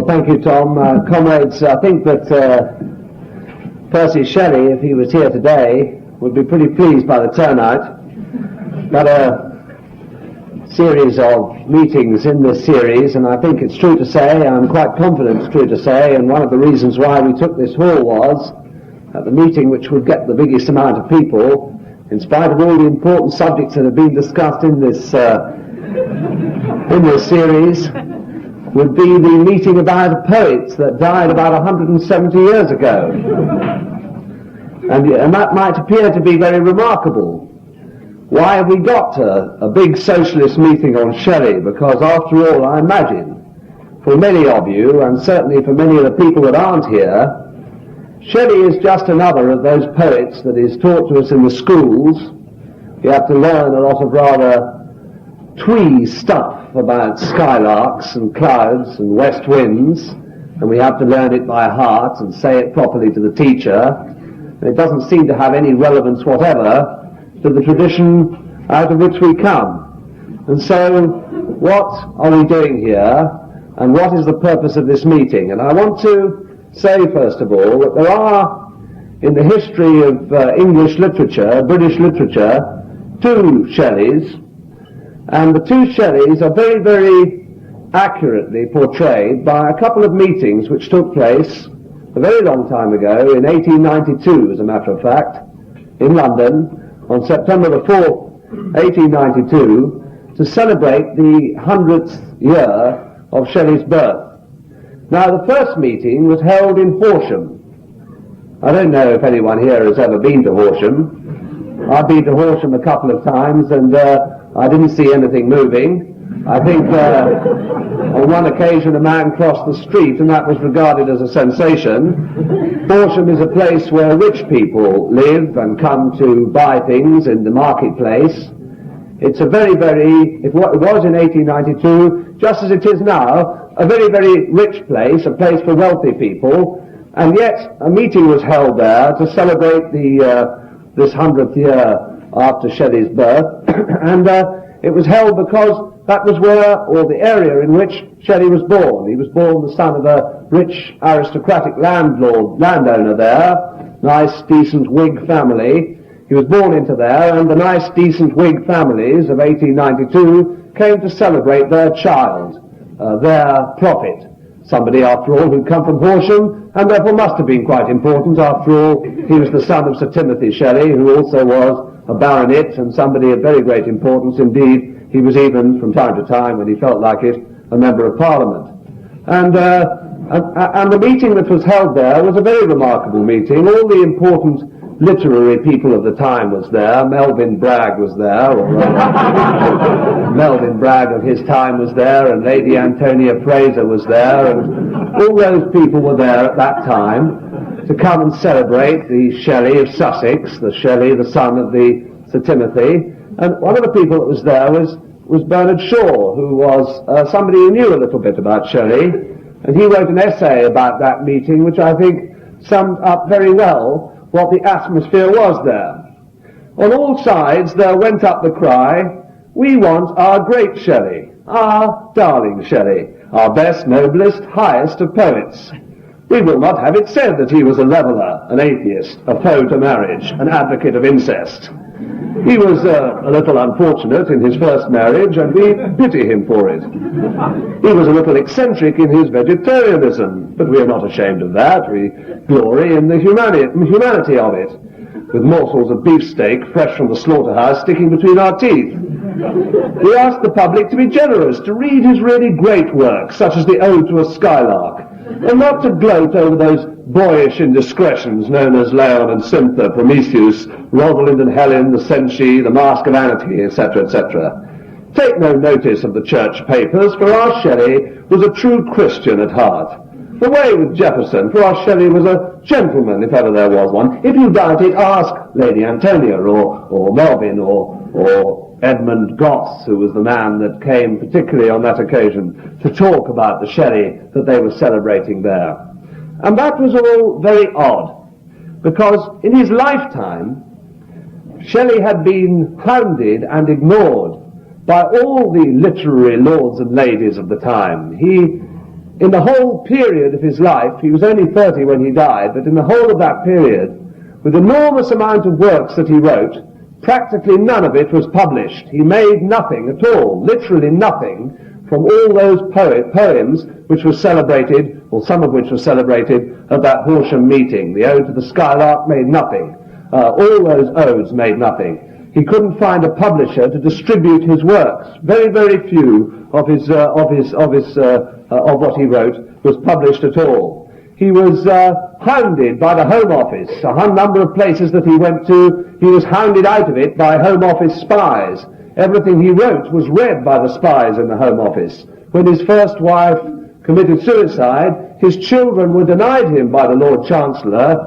Well, thank you, Tom. Comrades, I think that Percy Shelley, if he was here today, would be pretty pleased by the turnout. Got a series of meetings in this series, and I think it's true to say, I'm quite confident it's true to say, and one of the reasons why we took this hall was that the meeting which would get the biggest amount of people, in spite of all the important subjects that have been discussed in this series, would be the meeting about a poet that died about 170 years ago. And that might appear to be very remarkable. Why have we got a big socialist meeting on Shelley? Because after all, I imagine, for many of you, and certainly for many of the people that aren't here, Shelley is just another of those poets that is taught to us in the schools. You have to learn a lot of rather twee stuff about skylarks and clouds and west winds, and we have to learn it by heart and say it properly to the teacher. And it doesn't seem to have any relevance whatever to the tradition out of which we come. And so, what are we doing here, and what is the purpose of this meeting? And I want to say, first of all, that there are, in the history of English literature, British literature, two Shelleys, and the two Shelleys are very, very accurately portrayed by a couple of meetings which took place a very long time ago, in 1892, as a matter of fact, in London, on September the 4th, 1892, to celebrate the 100th year of Shelley's birth. Now, the first meeting was held in Horsham. I don't know if anyone here has ever been to Horsham. I've been to Horsham a couple of times, and I didn't see anything moving. I think on one occasion a man crossed the street, and that was regarded as a sensation. Horsham is a place where rich people live and come to buy things in the marketplace. It's a very, very, it was in 1892, just as it is now, a very, very rich place, a place for wealthy people, and yet a meeting was held there to celebrate this 100th year after Shelley's birth, and it was held because that was where, or the area in which Shelley was born. He was born the son of a rich aristocratic landowner there, nice decent Whig family. He was born into there, and the nice decent Whig families of 1892 came to celebrate their child, their prophet. Somebody, after all, who'd come from Horsham, and therefore must have been quite important. After all, he was the son of Sir Timothy Shelley, who also was a baronet, and somebody of very great importance indeed. He was even, from time to time, when he felt like it, a member of Parliament. And the meeting that was held there was a very remarkable meeting. All the important literary people of the time was there. Melvyn Bragg was there, or Melvyn Bragg of his time was there, and Lady Antonia Fraser was there, and all those people were there at that time to come and celebrate the Shelley of Sussex, the Shelley, the son of the Sir Timothy. And one of the people that was there was Bernard Shaw, who was somebody who knew a little bit about Shelley, and he wrote an essay about that meeting which I think summed up very well what the atmosphere was there. On all sides there went up the cry, "We want our great Shelley, our darling Shelley, our best, noblest, highest of poets. We will not have it said that he was a leveller, an atheist, a foe to marriage, an advocate of incest. He was a little unfortunate in his first marriage, and we pity him for it. He was a little eccentric in his vegetarianism, but we are not ashamed of that. We glory in the humanity of it, with morsels of beefsteak fresh from the slaughterhouse sticking between our teeth. We ask the public to be generous, to read his really great works, such as the Ode to a Skylark, and not to gloat over those boyish indiscretions known as Leon and Cintha, Prometheus, Rosalind and Helen, the Cenci, the Mask of Anarchy, etc., etc. Take no notice of the church papers, for our Shelley was a true Christian at heart. The way with Jefferson, for our Shelley was a gentleman, if ever there was one. If you doubt it, ask Lady Antonia, or Melvyn, or Edmund Gosse, who was the man that came particularly on that occasion to talk about the Shelley that they were celebrating there. And that was all very odd, because in his lifetime, Shelley had been hounded and ignored by all the literary lords and ladies of the time. He in the whole period of his life, he was only 30 when he died, but in the whole of that period, with enormous amount of works that he wrote, practically none of it was published. He made nothing at all, literally nothing, from all those poems which were celebrated, or some of which were celebrated, at that Horsham meeting. The Ode to the Skylark made nothing. All those odes made nothing. He couldn't find a publisher to distribute his works. Very, very few of what he wrote was published at all. He was hounded by the Home Office. A number of places that he went to, he was hounded out of it by Home Office spies. Everything he wrote was read by the spies in the Home Office. When his first wife committed suicide, his children were denied him by the Lord Chancellor,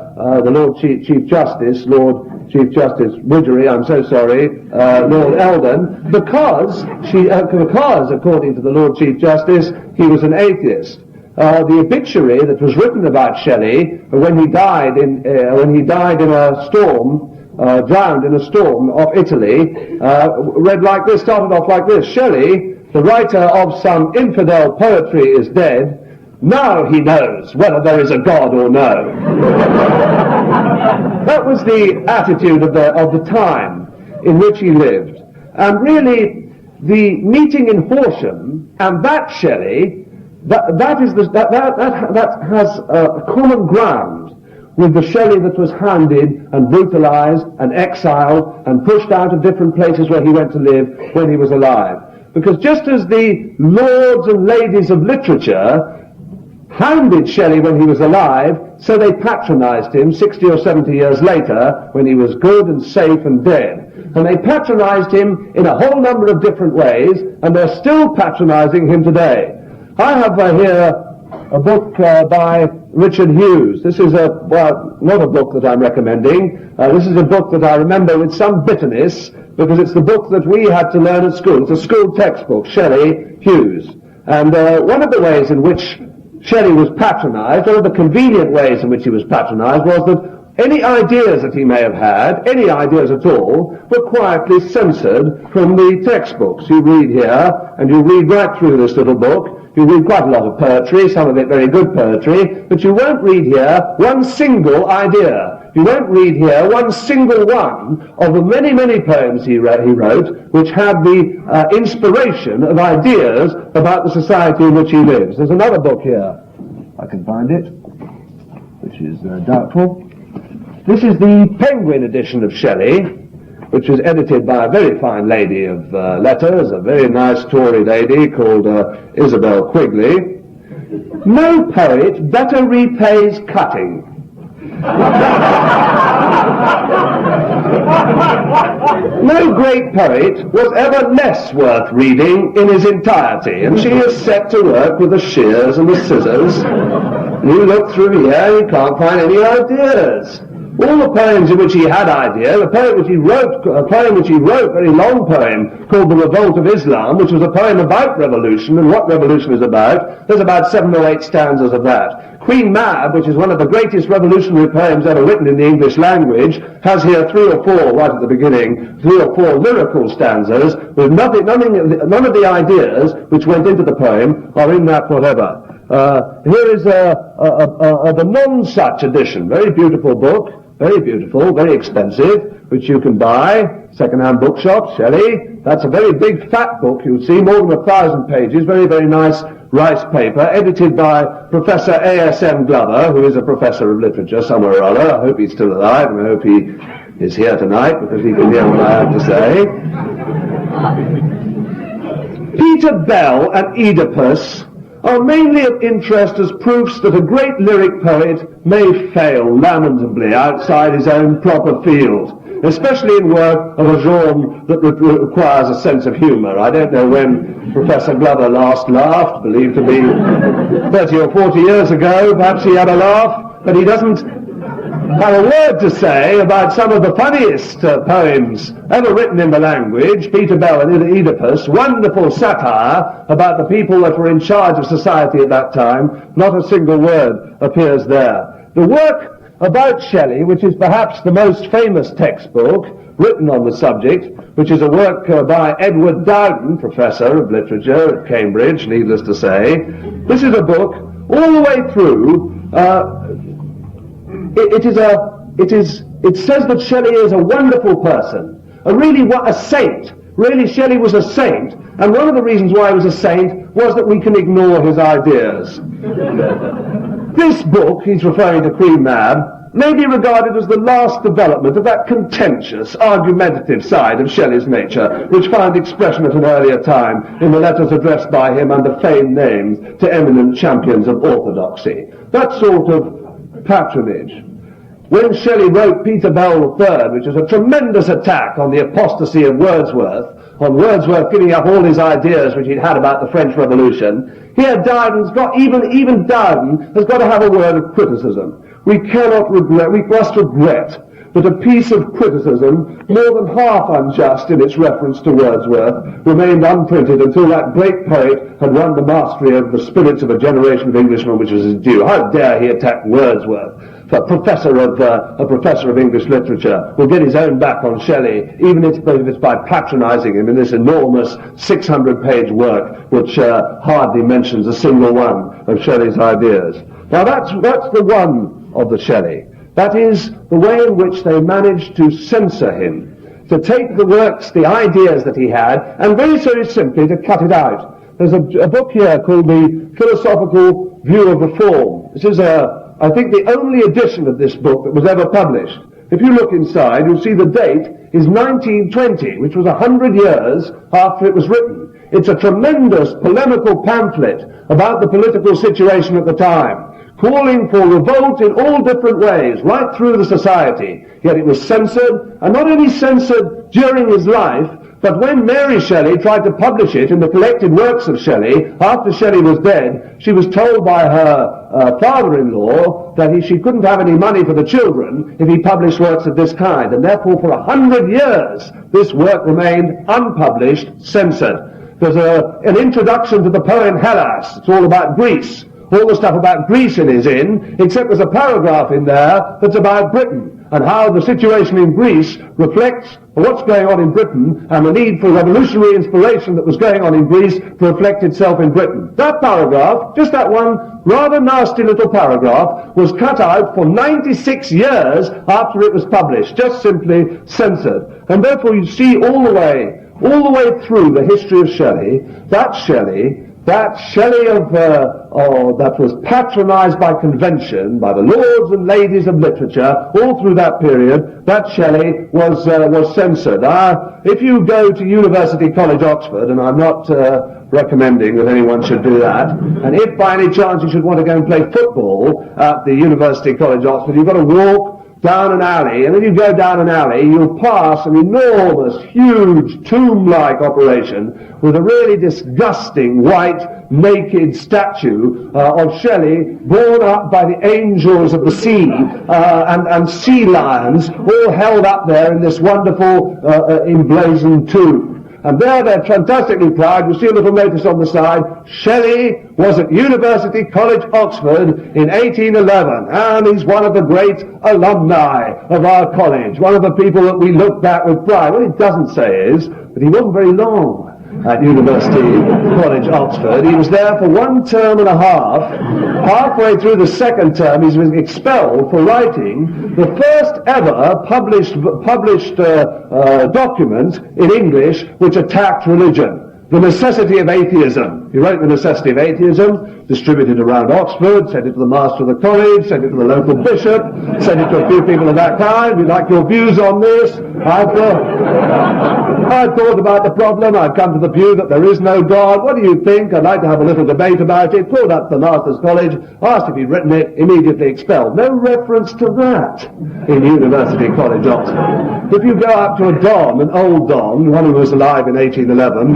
the Lord Chief Justice, Lord Chief Justice Widgery, I'm so sorry, Lord Eldon, because, according to the Lord Chief Justice, he was an atheist. The obituary that was written about Shelley when he died in a storm, drowned in a storm off Italy, read like this, started off like this: Shelley, the writer of some infidel poetry, is dead. Now he knows whether there is a God or no. That was the attitude of the time in which he lived. And really, the meeting in Horsham and that Shelley, that has a common ground with the Shelley that was hounded and brutalized and exiled and pushed out of different places where he went to live when he was alive. Because just as the lords and ladies of literature hounded Shelley when he was alive, so they patronized him 60 or 70 years later when he was good and safe and dead. And they patronized him in a whole number of different ways, and they're still patronizing him today. I have here a book by Richard Hughes. This is not a book that I'm recommending. This is a book that I remember with some bitterness, because it's the book that we had to learn at school. It's a school textbook, Shelley, Hughes. And one of the ways in which Shelley was patronized, one of the convenient ways in which he was patronized, was that any ideas that he may have had, any ideas at all, were quietly censored from the textbooks. You read here, and you read right through this little book. You read quite a lot of poetry, some of it very good poetry, but you won't read here one single idea. You won't read here one single one of the many, many poems he wrote, which had the inspiration of ideas about the society in which he lives. There's another book here, I can find it, which is doubtful. This is the Penguin edition of Shelley, which was edited by a very fine lady of letters, a very nice Tory lady called Isabel Quigley. No poet better repays cutting. No great poet was ever less worth reading in his entirety, and she is set to work with the shears and the scissors. You look through here, you can't find any ideas. All the poems in which he had idea, a poem which he wrote, very long poem, called The Revolt of Islam, which was a poem about revolution and what revolution is about. There's about 7 or 8 stanzas of that. Queen Mab, which is one of the greatest revolutionary poems ever written in the English language, has here 3 or 4, right at the beginning, 3 or 4 lyrical stanzas, with none of the ideas which went into the poem are in that whatever. Here is the non-such edition, very beautiful book, very beautiful, very expensive, which you can buy, second-hand bookshops, Shelley. That's a very big fat book, you'll see, more than 1,000 pages, very, very nice rice paper, edited by Professor A.S.M. Glover, who is a professor of literature somewhere or other. I hope he's still alive, and I hope he is here tonight, because he can hear what I have to say. Peter Bell and Oedipus are mainly of interest as proofs that a great lyric poet may fail lamentably outside his own proper field, especially in work of a genre that requires a sense of humour. I don't know when Professor Glover last laughed, believed to be 30 or 40 years ago. Perhaps he had a laugh, but he doesn't have a word to say about some of the funniest poems ever written in the language. Peter Bell and Oedipus, wonderful satire about the people that were in charge of society at that time. Not a single word appears there. The work about Shelley, which is perhaps the most famous textbook written on the subject, which is a work by Edward Dowden, Professor of Literature at Cambridge, needless to say. This is a book all the way through. It says that Shelley is a wonderful person, a saint. Really, Shelley was a saint, and one of the reasons why he was a saint was that we can ignore his ideas. This book, he's referring to Queen Mab, may be regarded as the last development of that contentious, argumentative side of Shelley's nature, which found expression at an earlier time in the letters addressed by him under feigned names to eminent champions of orthodoxy. That sort of patronage. When Shelley wrote Peter Bell III, which is a tremendous attack on the apostasy of Wordsworth, on Wordsworth giving up all his ideas which he'd had about the French Revolution, here Dowden's got, even Dowden has got to have a word of criticism. We must regret that a piece of criticism, more than half unjust in its reference to Wordsworth, remained unprinted until that great poet had won the mastery of the spirits of a generation of Englishmen, which was his due. How dare he attack Wordsworth? A professor of English literature will get his own back on Shelley, even if it's by patronizing him in this enormous 600-page work, which hardly mentions a single one of Shelley's ideas. Now that's the one of the Shelley. That is the way in which they managed to censor him, to take the works, the ideas that he had, and very, very simply to cut it out. There's a book here called The Philosophical View of Reform. This is I think the only edition of this book that was ever published. If you look inside, you'll see the date is 1920, which was 100 years after it was written. It's a tremendous polemical pamphlet about the political situation at the time, calling for revolt in all different ways, right through the society. Yet it was censored, and not only censored during his life, but when Mary Shelley tried to publish it in the collected works of Shelley, after Shelley was dead, she was told by her father-in-law that she couldn't have any money for the children if he published works of this kind, and therefore for 100 years this work remained unpublished, censored. There's an introduction to the poem Hellas. It's all about Greece. All the stuff about Greece is in, except there's a paragraph in there that's about Britain, and how the situation in Greece reflects what's going on in Britain, and the need for revolutionary inspiration that was going on in Greece to reflect itself in Britain. That paragraph, just that one rather nasty little paragraph, was cut out for 96 years after it was published, just simply censored. And therefore you see all the way through the history of Shelley, that Shelley that was patronized by convention, by the lords and ladies of literature, all through that period, that Shelley was censored. If you go to University College, Oxford, and I'm not recommending that anyone should do that, and if by any chance you should want to go and play football at the University College, Oxford, you've got to walk down an alley, and if you go down an alley, you'll pass an enormous, huge, tomb-like operation with a really disgusting, white, naked statue of Shelley borne up by the angels of the sea and sea lions, all held up there in this wonderful emblazoned tomb. And there they're fantastically proud. You see a little notice on the side, Shelley was at University College, Oxford in 1811, and he's one of the great alumni of our college, one of the people that we look back with pride. What it doesn't say is that he wasn't very long at University College, Oxford. He was there for 1 term and a half. Halfway through the second term, he was expelled for writing the first ever published document in English which attacked religion. The Necessity of Atheism. He wrote The Necessity of Atheism, distributed around Oxford, sent it to the master of the college, sent it to the local bishop, sent it to a few people of that kind. We'd like your views on this. I've thought about the problem. I've come to the view that there is no God. What do you think? I'd like to have a little debate about it. Called up the master's college, asked if he'd written it, immediately expelled. No reference to that in University College, Oxford. If you go up to a Don, an old Don, one who was alive in 1811,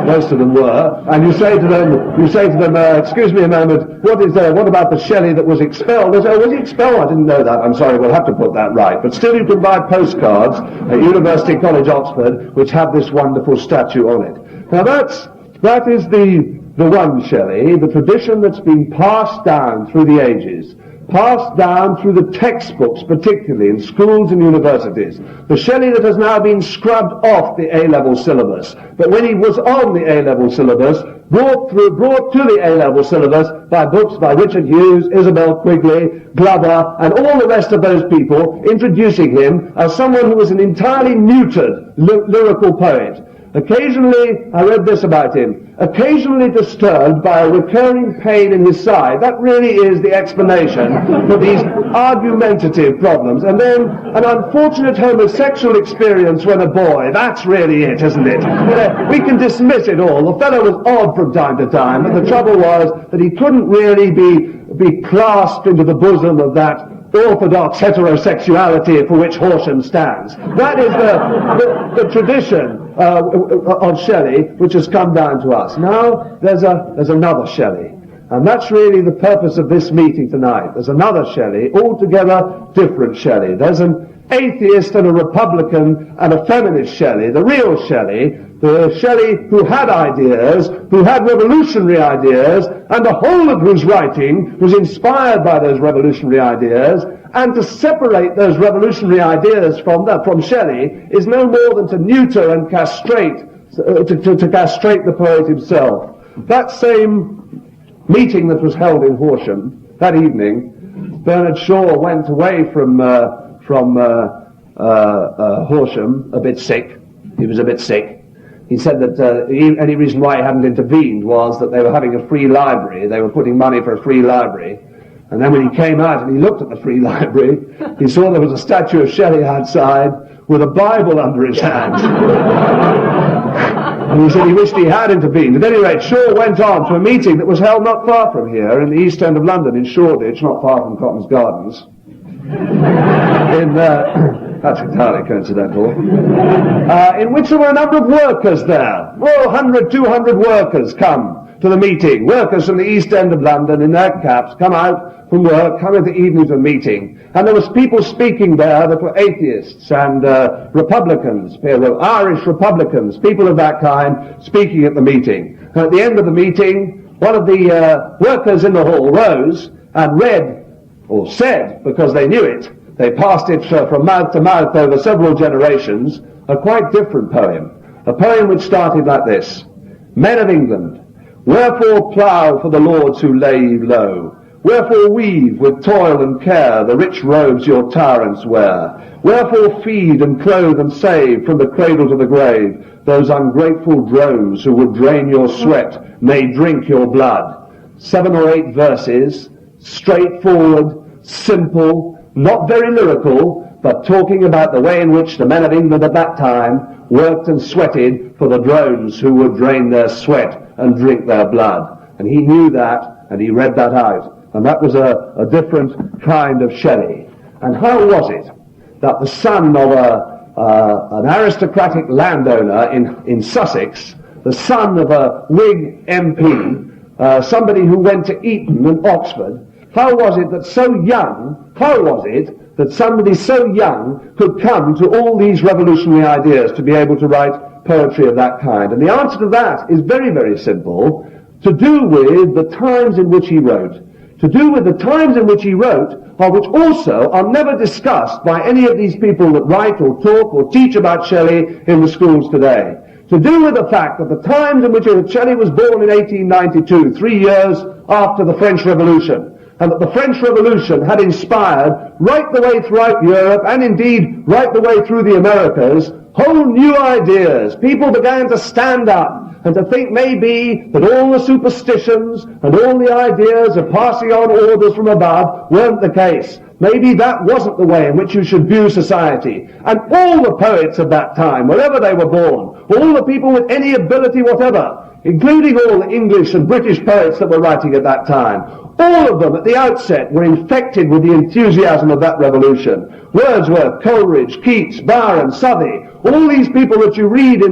most of them were, and you say to them, excuse me a moment, what about the Shelley that was expelled? They say, oh, was he expelled? I didn't know that. I'm sorry, we'll have to put that right. But still you can buy postcards at University College, Oxford, which have this wonderful statue on it. Now that is the one Shelley, the tradition that's been passed down through the ages. passed down through the textbooks, particularly in schools and universities. The Shelley that has now been scrubbed off the A-level syllabus, but when he was on the A-level syllabus, brought to the A-level syllabus by books by Richard Hughes, Isabel Quigley, Glover, and all the rest of those people, introducing him as someone who was an entirely neutered lyrical poet. Occasionally, I read this about him, occasionally disturbed by a recurring pain in his side. That really is the explanation for these argumentative problems. And then an unfortunate homosexual experience when a boy. That's really it, isn't it? We can dismiss it all. The fellow was odd from time to time, but the trouble was that he couldn't really be clasped into the bosom of that orthodox heterosexuality for which Horsham stands. That is the tradition of Shelley which has come down to us. Now there's another Shelley, and that's really the purpose of this meeting tonight. There's another Shelley, altogether different Shelley. There's an atheist and a Republican and a feminist Shelley, the real Shelley, the Shelley who had ideas, who had revolutionary ideas, and the whole of whose writing was inspired by those revolutionary ideas. And to separate those revolutionary ideas from Shelley is no more than to neuter and castrate, to castrate the poet himself. That same meeting that was held in Horsham that evening, Bernard Shaw went away from Horsham a bit sick. He was a bit sick. He said that any reason why he hadn't intervened was that they were having a free library. They were putting money for a free library. And then when he came out and he looked at the free library, he saw there was a statue of Shelley outside with a Bible under his hand. And he said he wished he had intervened. At any rate, Shaw went on to a meeting that was held not far from here, in the east end of London, in Shoreditch, not far from Cotton's Gardens. That's entirely coincidental. In which there were a number of workers there. 100, 200 workers come to the meeting. Workers from the east end of London in their caps come out from work, come in the evening to a meeting. And there was people speaking there that were atheists and Republicans, Irish Republicans, people of that kind speaking at the meeting. And at the end of the meeting, one of the workers in the hall rose and read, or said, because they knew it, they passed it from mouth to mouth over several generations, a quite different poem. A poem which started like this: Men of England, wherefore plough for the lords who lay you low? Wherefore weave with toil and care the rich robes your tyrants wear? Wherefore feed and clothe and save from the cradle to the grave those ungrateful drones who would drain your sweat, may drink your blood? 7 or 8 verses, straightforward, simple, not very lyrical, but talking about the way in which the men of England at that time worked and sweated for the drones who would drain their sweat and drink their blood. And he knew that, and he read that out. And that was a different kind of Shelley. And how was it that the son of an aristocratic landowner in Sussex, the son of a Whig MP, somebody who went to Eton and Oxford, how was it that somebody so young could come to all these revolutionary ideas to be able to write poetry of that kind? And the answer to that is very, very simple, to do with the times in which he wrote. To do with the times in which he wrote, which also are never discussed by any of these people that write or talk or teach about Shelley in the schools today. To do with the fact that the times in which Shelley was born in 1892, 3 years after the French Revolution, and that the French Revolution had inspired right the way throughout Europe, and indeed right the way through the Americas, whole new ideas. People began to stand up and to think maybe that all the superstitions and all the ideas of passing on orders from above weren't the case. Maybe that wasn't the way in which you should view society. And all the poets of that time, wherever they were born, all the people with any ability whatever, including all the English and British poets that were writing at that time, all of them at the outset were infected with the enthusiasm of that revolution. Wordsworth, Coleridge, Keats, Byron, Southey, All these people that you read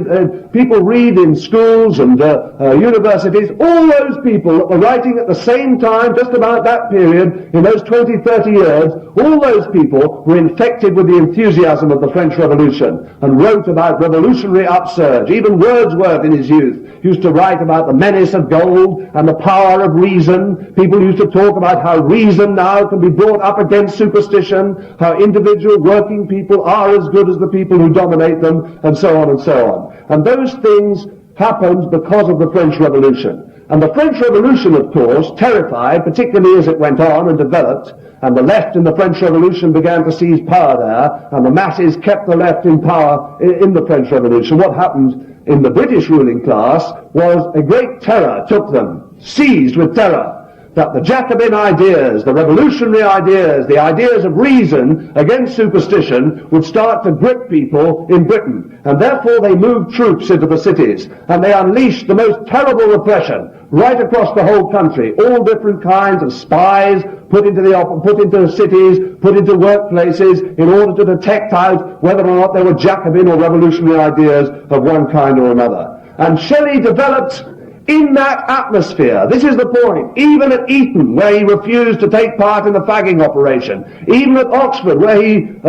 people read in schools and universities, all those people that were writing at the same time, just about that period, in those 20, 30 years, all those people were infected with the enthusiasm of the French Revolution and wrote about revolutionary upsurge. Even Wordsworth in his youth used to write about the menace of gold and the power of reason. People used to talk about how reason now can be brought up against superstition, how individual working people are as good as the people who dominate them, and so on and so on. And those things happened because of the French Revolution. And the French Revolution, of course, terrified, particularly as it went on and developed, and the left in the French Revolution began to seize power there, and the masses kept the left in power in the French Revolution. What happened in the British ruling class was a great terror took them, seized with terror, that the Jacobin ideas, the revolutionary ideas, the ideas of reason against superstition would start to grip people in Britain. And therefore they moved troops into the cities, and they unleashed the most terrible repression right across the whole country. All different kinds of spies put into cities, put into workplaces in order to detect out whether or not there were Jacobin or revolutionary ideas of one kind or another. And Shelley developed in that atmosphere. This is the point. Even at Eton, where he refused to take part in the fagging operation, even at Oxford, where he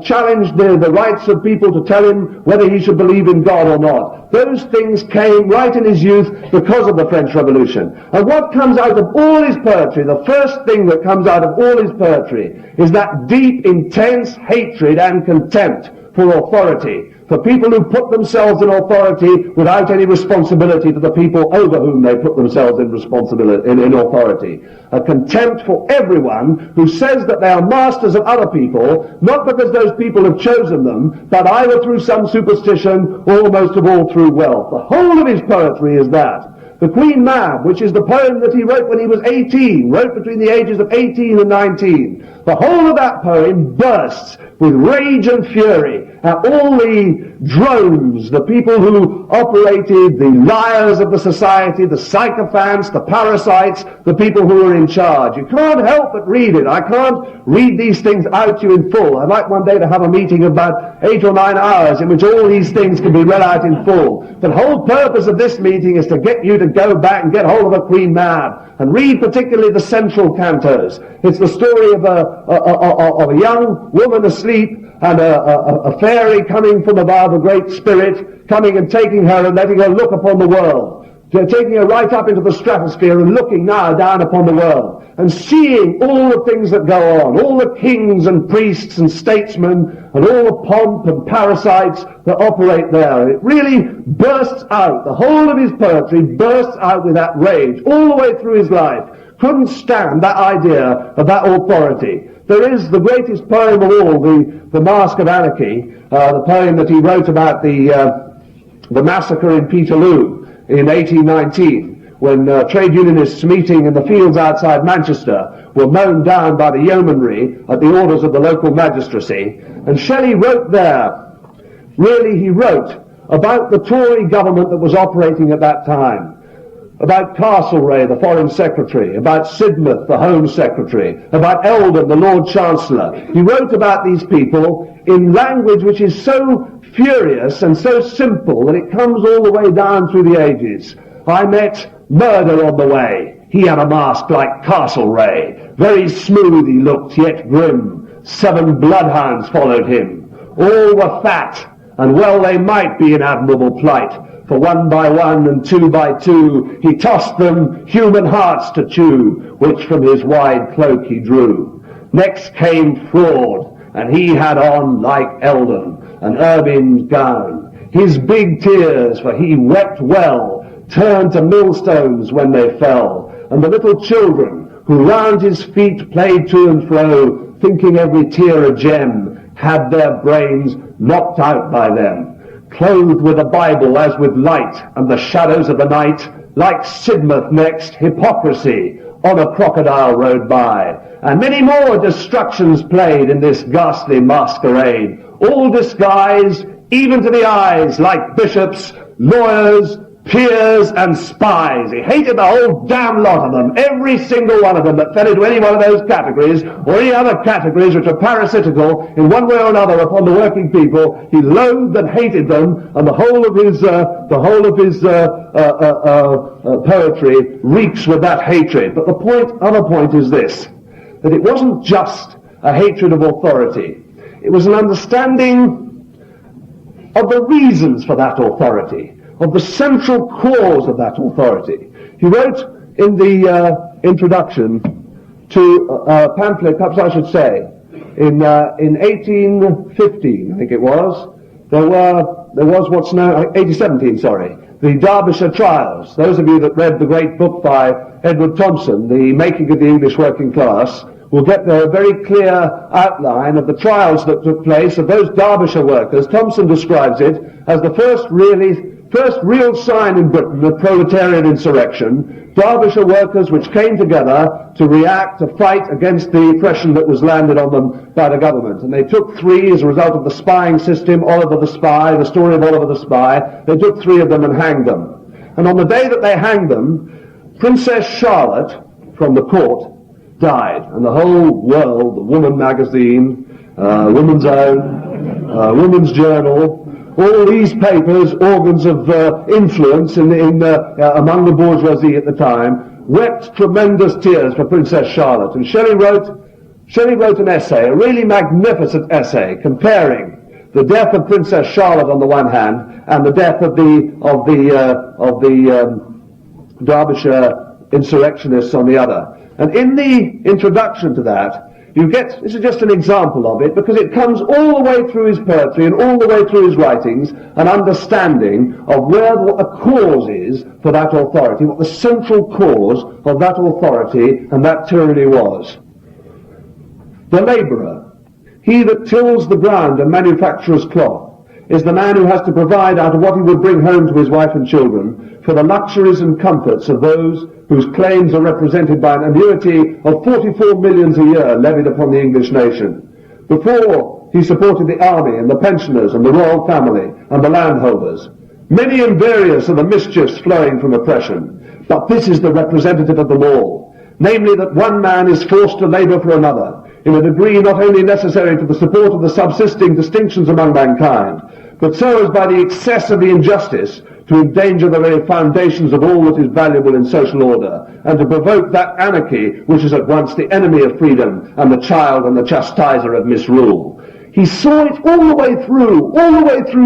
challenged the rights of people to tell him whether he should believe in God or not, those things came right in his youth because of the French Revolution. And what comes out of all his poetry, the first thing that comes out of all his poetry, is that deep, intense hatred and contempt for authority, for people who put themselves in authority without any responsibility to the people over whom they put themselves in responsibility, in authority. A contempt for everyone who says that they are masters of other people, not because those people have chosen them, but either through some superstition or most of all through wealth. The whole of his poetry is that. The Queen Mab, which is the poem that he wrote when he was 18, wrote between the ages of 18 and 19. The whole of that poem bursts with rage and fury at all the drones, the people who operated, the liars of the society, the sycophants, the parasites, the people who were in charge. You can't help but read it. I can't read these things out to you in full. I'd like one day to have a meeting of about 8 or 9 hours in which all these things can be read out in full. The whole purpose of this meeting is to get you to go back and get hold of a Queen Mab and read particularly the central cantos. It's the story of a young woman asleep and a fairy coming from above, a great spirit, coming and taking her and letting her look upon the world. They're taking her right up into the stratosphere and looking now down upon the world and seeing all the things that go on, all the kings and priests and statesmen and all the pomp and parasites that operate there. It really bursts out. The whole of his poetry bursts out with that rage all the way through his life. Couldn't stand that idea of that authority. There is the greatest poem of all, the Mask of Anarchy, the poem that he wrote about the massacre in Peterloo in 1819, when trade unionists meeting in the fields outside Manchester were mown down by the yeomanry at the orders of the local magistracy. And Shelley wrote there, really he wrote about the Tory government that was operating at that time, about Castlereagh, the Foreign Secretary, about Sidmouth, the Home Secretary, about Eldon, the Lord Chancellor. He wrote about these people in language which is so furious and so simple that it comes all the way down through the ages. I met Murder on the way. He had a mask like Castlereagh. Very smooth he looked, yet grim. 7 bloodhounds followed him. All were fat, and well they might be in admirable plight. For 1 by 1 and 2 by 2 he tossed them human hearts to chew, which from his wide cloak he drew. Next came Fraud, and he had on, like Eldon, an ermine gown. His big tears, for he wept well, turned to millstones when they fell, and the little children who round his feet played to and fro, thinking every tear a gem, had their brains knocked out by them. Clothed with a Bible as with light and the shadows of the night, like Sidmouth next, hypocrisy on a crocodile rode by. And many more destructions played in this ghastly masquerade, all disguised, even to the eyes, like bishops, lawyers, peers and spies. He hated the whole damn lot of them, every single one of them that fell into any one of those categories or any other categories which are parasitical in one way or another upon the working people. He loathed and hated them, and the whole of his poetry reeks with that hatred. But the other point is this, that it wasn't just a hatred of authority. It was an understanding of the reasons for that authority, of the central cause of that authority. He wrote in the introduction to a pamphlet, perhaps I should say, in 1815, I think it was, there was what's known, 1817, sorry, the Derbyshire Trials. Those of you that read the great book by Edward Thompson, The Making of the English Working Class, will get there a very clear outline of the trials that took place of those Derbyshire workers. Thompson describes it as the first real sign in Britain of proletarian insurrection, Derbyshire workers which came together to react, to fight against the oppression that was landed on them by the government. And they took 3 as a result of the spying system, Oliver the Spy, the story of Oliver the Spy. They took 3 of them and hanged them. And on the day that they hanged them, Princess Charlotte from the court died. And the whole world, the Woman magazine, Woman's Own, Woman's Journal, all these papers, organs of influence among the bourgeoisie at the time, wept tremendous tears for Princess Charlotte. And Shelley wrote an essay, a really magnificent essay, comparing the death of Princess Charlotte on the one hand and the death of the Derbyshire insurrectionists on the other. And in the introduction to that, you get, this is just an example of it, because it comes all the way through his poetry and all the way through his writings, an understanding of what the cause is for that authority, what the central cause of that authority and that tyranny was. The labourer, he that tills the ground and manufactures cloth, is the man who has to provide out of what he would bring home to his wife and children for the luxuries and comforts of those whose claims are represented by an annuity of 44 millions a year levied upon the English nation. Before, he supported the army and the pensioners and the royal family and the landholders. Many and various are the mischiefs flowing from oppression, but this is the representative of them all, namely that one man is forced to labour for another, in a degree not only necessary to the support of the subsisting distinctions among mankind, but so as by the excess of the injustice to endanger the very foundations of all that is valuable in social order, and to provoke that anarchy which is at once the enemy of freedom and the child and the chastiser of misrule. He saw it all the way through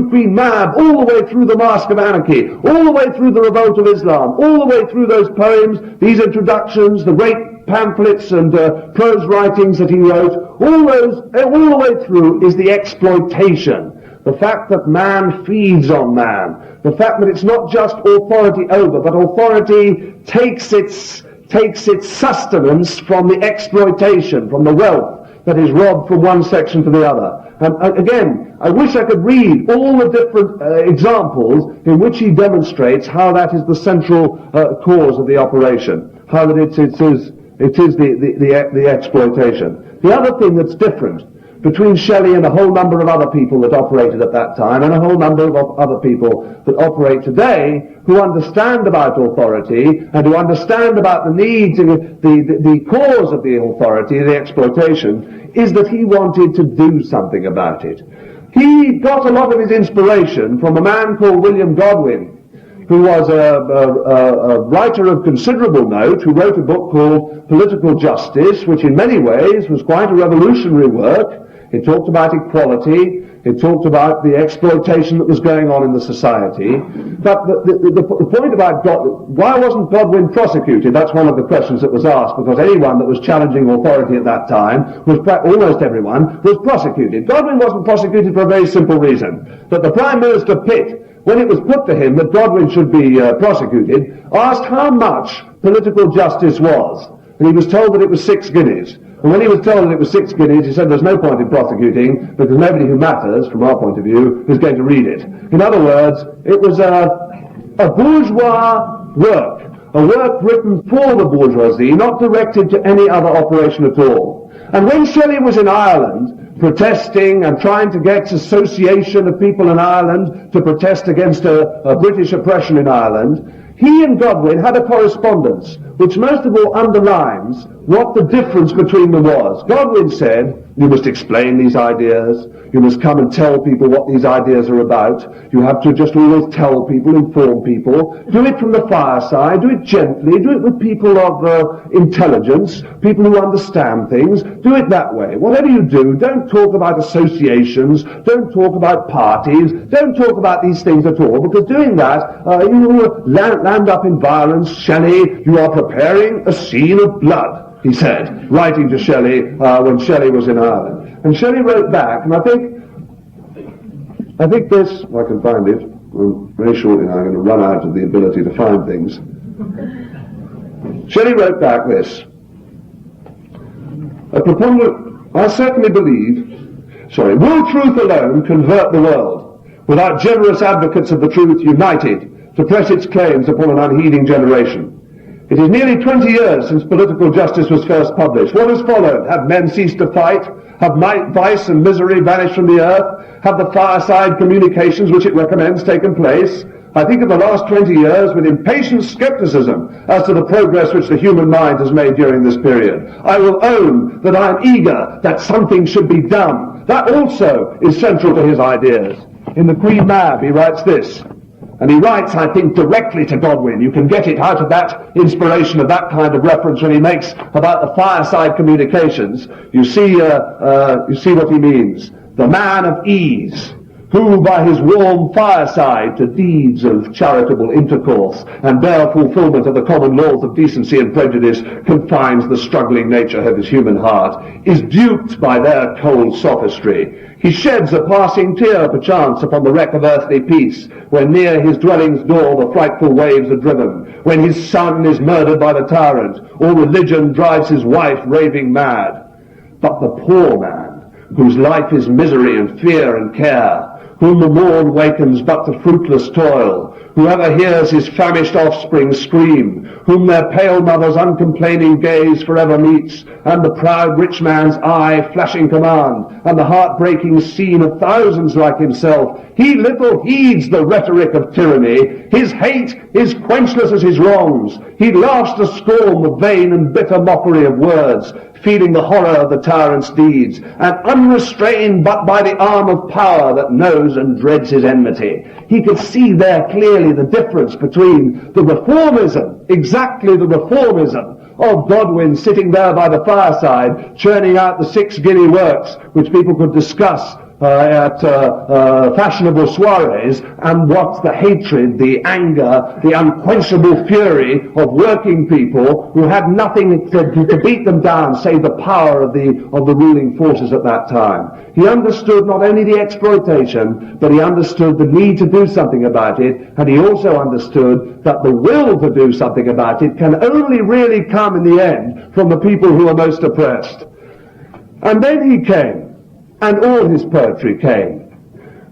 Queen Mab, all the way through the Mask of Anarchy, all the way through the Revolt of Islam, all the way through those poems, these introductions, the great pamphlets and prose writings that he wrote. All the way through is the exploitation. The fact that man feeds on man. The fact that it's not just authority over, but authority takes its sustenance from the exploitation, from the wealth that is robbed from one section to the other. And again, I wish I could read all the different examples in which he demonstrates how that is the central cause of the operation, how that it is the exploitation. The other thing that's different between Shelley and a whole number of other people that operated at that time, and a whole number of other people that operate today, who understand about authority and who understand about the needs and the cause of the authority, the exploitation, is that he wanted to do something about it. He got a lot of his inspiration from a man called William Godwin, who was a writer of considerable note, who wrote a book called Political Justice, which in many ways was quite a revolutionary work. It talked about equality, it talked about the exploitation that was going on in the society. But the point about why wasn't Godwin prosecuted? That's one of the questions that was asked, because anyone that was challenging authority at that time, almost everyone, was prosecuted. Godwin wasn't prosecuted for a very simple reason, that the Prime Minister Pitt, when it was put to him that Godwin should be prosecuted, asked how much political justice was. And he was told that it was 6 guineas. And when he was told that it was 6 guineas, he said there's no point in prosecuting, because nobody who matters, from our point of view, is going to read it. In other words, it was a bourgeois work, a work written for the bourgeoisie, not directed to any other operation at all. And when Shelley was in Ireland, protesting and trying to get association of people in Ireland to protest against a British oppression in Ireland, he and Godwin had a correspondence which most of all underlines what the difference between them was. Godwin said, you must explain these ideas, you must come and tell people what these ideas are about, you have to just always tell people, inform people, do it from the fireside, do it gently, do it with people of intelligence, people who understand things, do it that way. Whatever you do, don't talk about associations, don't talk about parties, don't talk about these things at all, because doing that, you will land up in violence. Shelley, you are preparing a scene of blood, he said, writing to Shelley when Shelley was in Ireland. And Shelley wrote back, and I think this, if I can find it, well, very shortly now I'm going to run out of the ability to find things. Shelley wrote back this: I certainly believe, will truth alone convert the world, without generous advocates of the truth united to press its claims upon an unheeding generation? It is nearly 20 years since Political Justice was first published. What has followed? Have men ceased to fight? Have vice and misery vanished from the earth? Have the fireside communications which it recommends taken place? I think of the last 20 years with impatient skepticism as to the progress which the human mind has made during this period. I will own that I am eager that something should be done. That also is central to his ideas. In the Queen Mab he writes this, and he writes, I think, directly to Godwin. You can get it out of that inspiration of that kind of reference when he makes about the fireside communications. You see what he means. The man of ease, who by his warm fireside to deeds of charitable intercourse and bare fulfillment of the common laws of decency and prejudice confines the struggling nature of his human heart, is duped by their cold sophistry. He sheds a passing tear, perchance, upon the wreck of earthly peace, when near his dwelling's door the frightful waves are driven, when his son is murdered by the tyrant, or religion drives his wife raving mad. But the poor man, whose life is misery and fear and care, whom the morn wakens but to fruitless toil, whoever hears his famished offspring scream, whom their pale mother's uncomplaining gaze forever meets, and the proud rich man's eye flashing command, and the heart-breaking scene of thousands like himself, he little heeds the rhetoric of tyranny. His hate is quenchless as his wrongs. He laughs to scorn the vain and bitter mockery of words, feeling the horror of the tyrant's deeds, and unrestrained but by the arm of power that knows and dreads his enmity. He could see there clearly the difference between the reformism, exactly the reformism, of Godwin sitting there by the fireside, churning out the 6-guinea works which people could discuss at fashionable soirees, and what the hatred, the anger, the unquenchable fury of working people who had nothing to beat them down save the power of the ruling forces at that time. He understood not only the exploitation, but he understood the need to do something about it, and he also understood that the will to do something about it can only really come in the end from the people who are most oppressed. And then he came, and all his poetry came,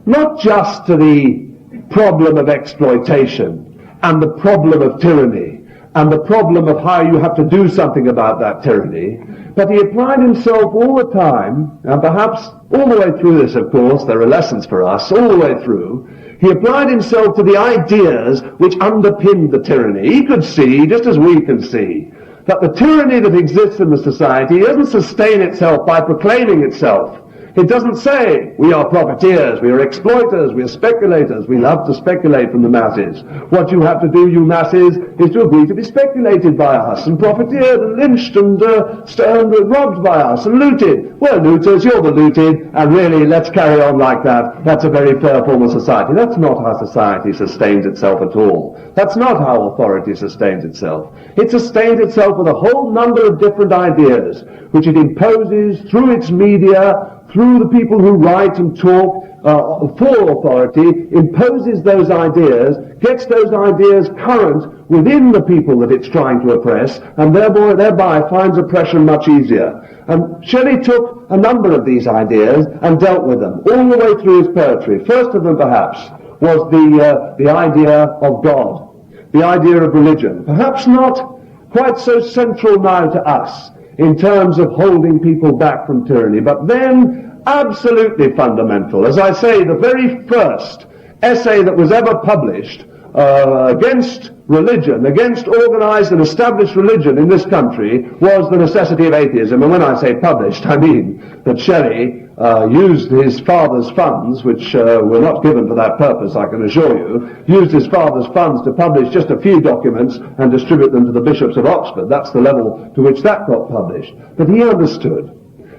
not just to the problem of exploitation and the problem of tyranny and the problem of how you have to do something about that tyranny, but he applied himself all the time, and perhaps all the way through this, of course, there are lessons for us, all the way through, he applied himself to the ideas which underpinned the tyranny. He could see, just as we can see, that the tyranny that exists in the society doesn't sustain itself by proclaiming itself. It doesn't say, we are profiteers, we are exploiters, we are speculators, we love to speculate from the masses. What you have to do, you masses, is to agree to be speculated by us, and profiteered, and lynched, and robbed by us, and looted. Well, looters, you're the looted, and really, let's carry on like that. That's a very fair form of society. That's not how society sustains itself at all. That's not how authority sustains itself. It sustains itself with a whole number of different ideas, which it imposes through its media, through the people who write and talk for authority, imposes those ideas, gets those ideas current within the people that it's trying to oppress, and thereby finds oppression much easier. And Shelley took a number of these ideas and dealt with them all the way through his poetry. First of them, perhaps, was the idea of God, the idea of religion. Perhaps not quite so central now to us in terms of holding people back from tyranny. But then, absolutely fundamental. As I say, the very first essay that was ever published against religion, against organized and established religion in this country, was the necessity of atheism. And when I say published, I mean that Shelly used his father's funds, which were not given for that purpose, I can assure you, used his father's funds to publish just a few documents and distribute them to the bishops of Oxford. That's the level to which that got published. But he understood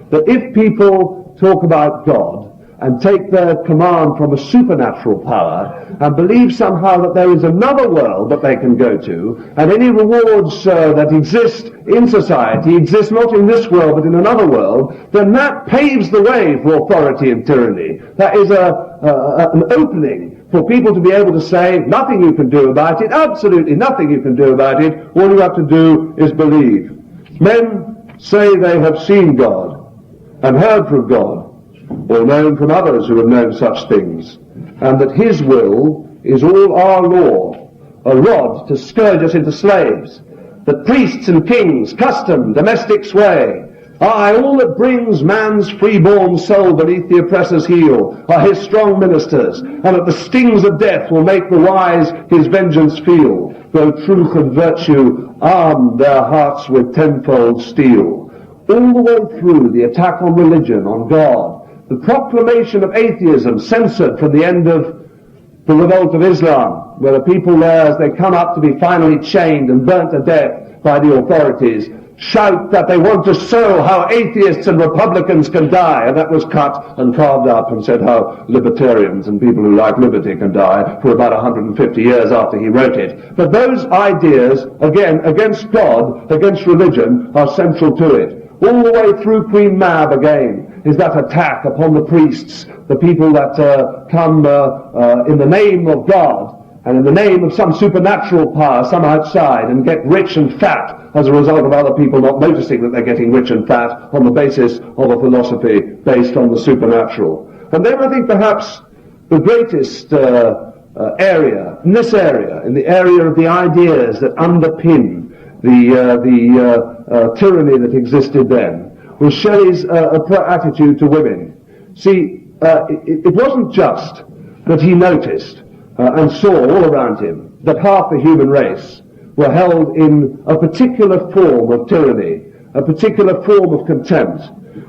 that if people talk about God and take their command from a supernatural power and believe somehow that there is another world that they can go to, and any rewards that exist in society exist not in this world but in another world, then that paves the way for authority and tyranny. That is an opening for people to be able to say, nothing you can do about it, absolutely nothing you can do about it, all you have to do is believe. Men say they have seen God and heard from God, or known from others who have known such things, and that his will is all our law, a rod to scourge us into slaves, that priests and kings, custom, domestic sway, aye, all that brings man's freeborn soul beneath the oppressor's heel are his strong ministers, and that the stings of death will make the wise his vengeance feel, though truth and virtue arm their hearts with tenfold steel. All the way through the attack on religion, on God, the proclamation of atheism censored from the end of the revolt of Islam, where the people there, as they come up to be finally chained and burnt to death by the authorities, shout that they want to sow how atheists and republicans can die, and that was cut and carved up and said how libertarians and people who like liberty can die for about 150 years after he wrote it. But those ideas, again, against God, against religion, are central to it. All the way through Queen Mab again is that attack upon the priests, the people that come in the name of God and in the name of some supernatural power, some outside, and get rich and fat as a result of other people not noticing that they're getting rich and fat on the basis of a philosophy based on the supernatural. And then I think perhaps the greatest area, in this area, in the area of the ideas that underpin the tyranny that existed then, was Shelley's attitude to women. See, it wasn't just that he noticed and saw all around him that half the human race were held in a particular form of tyranny, a particular form of contempt.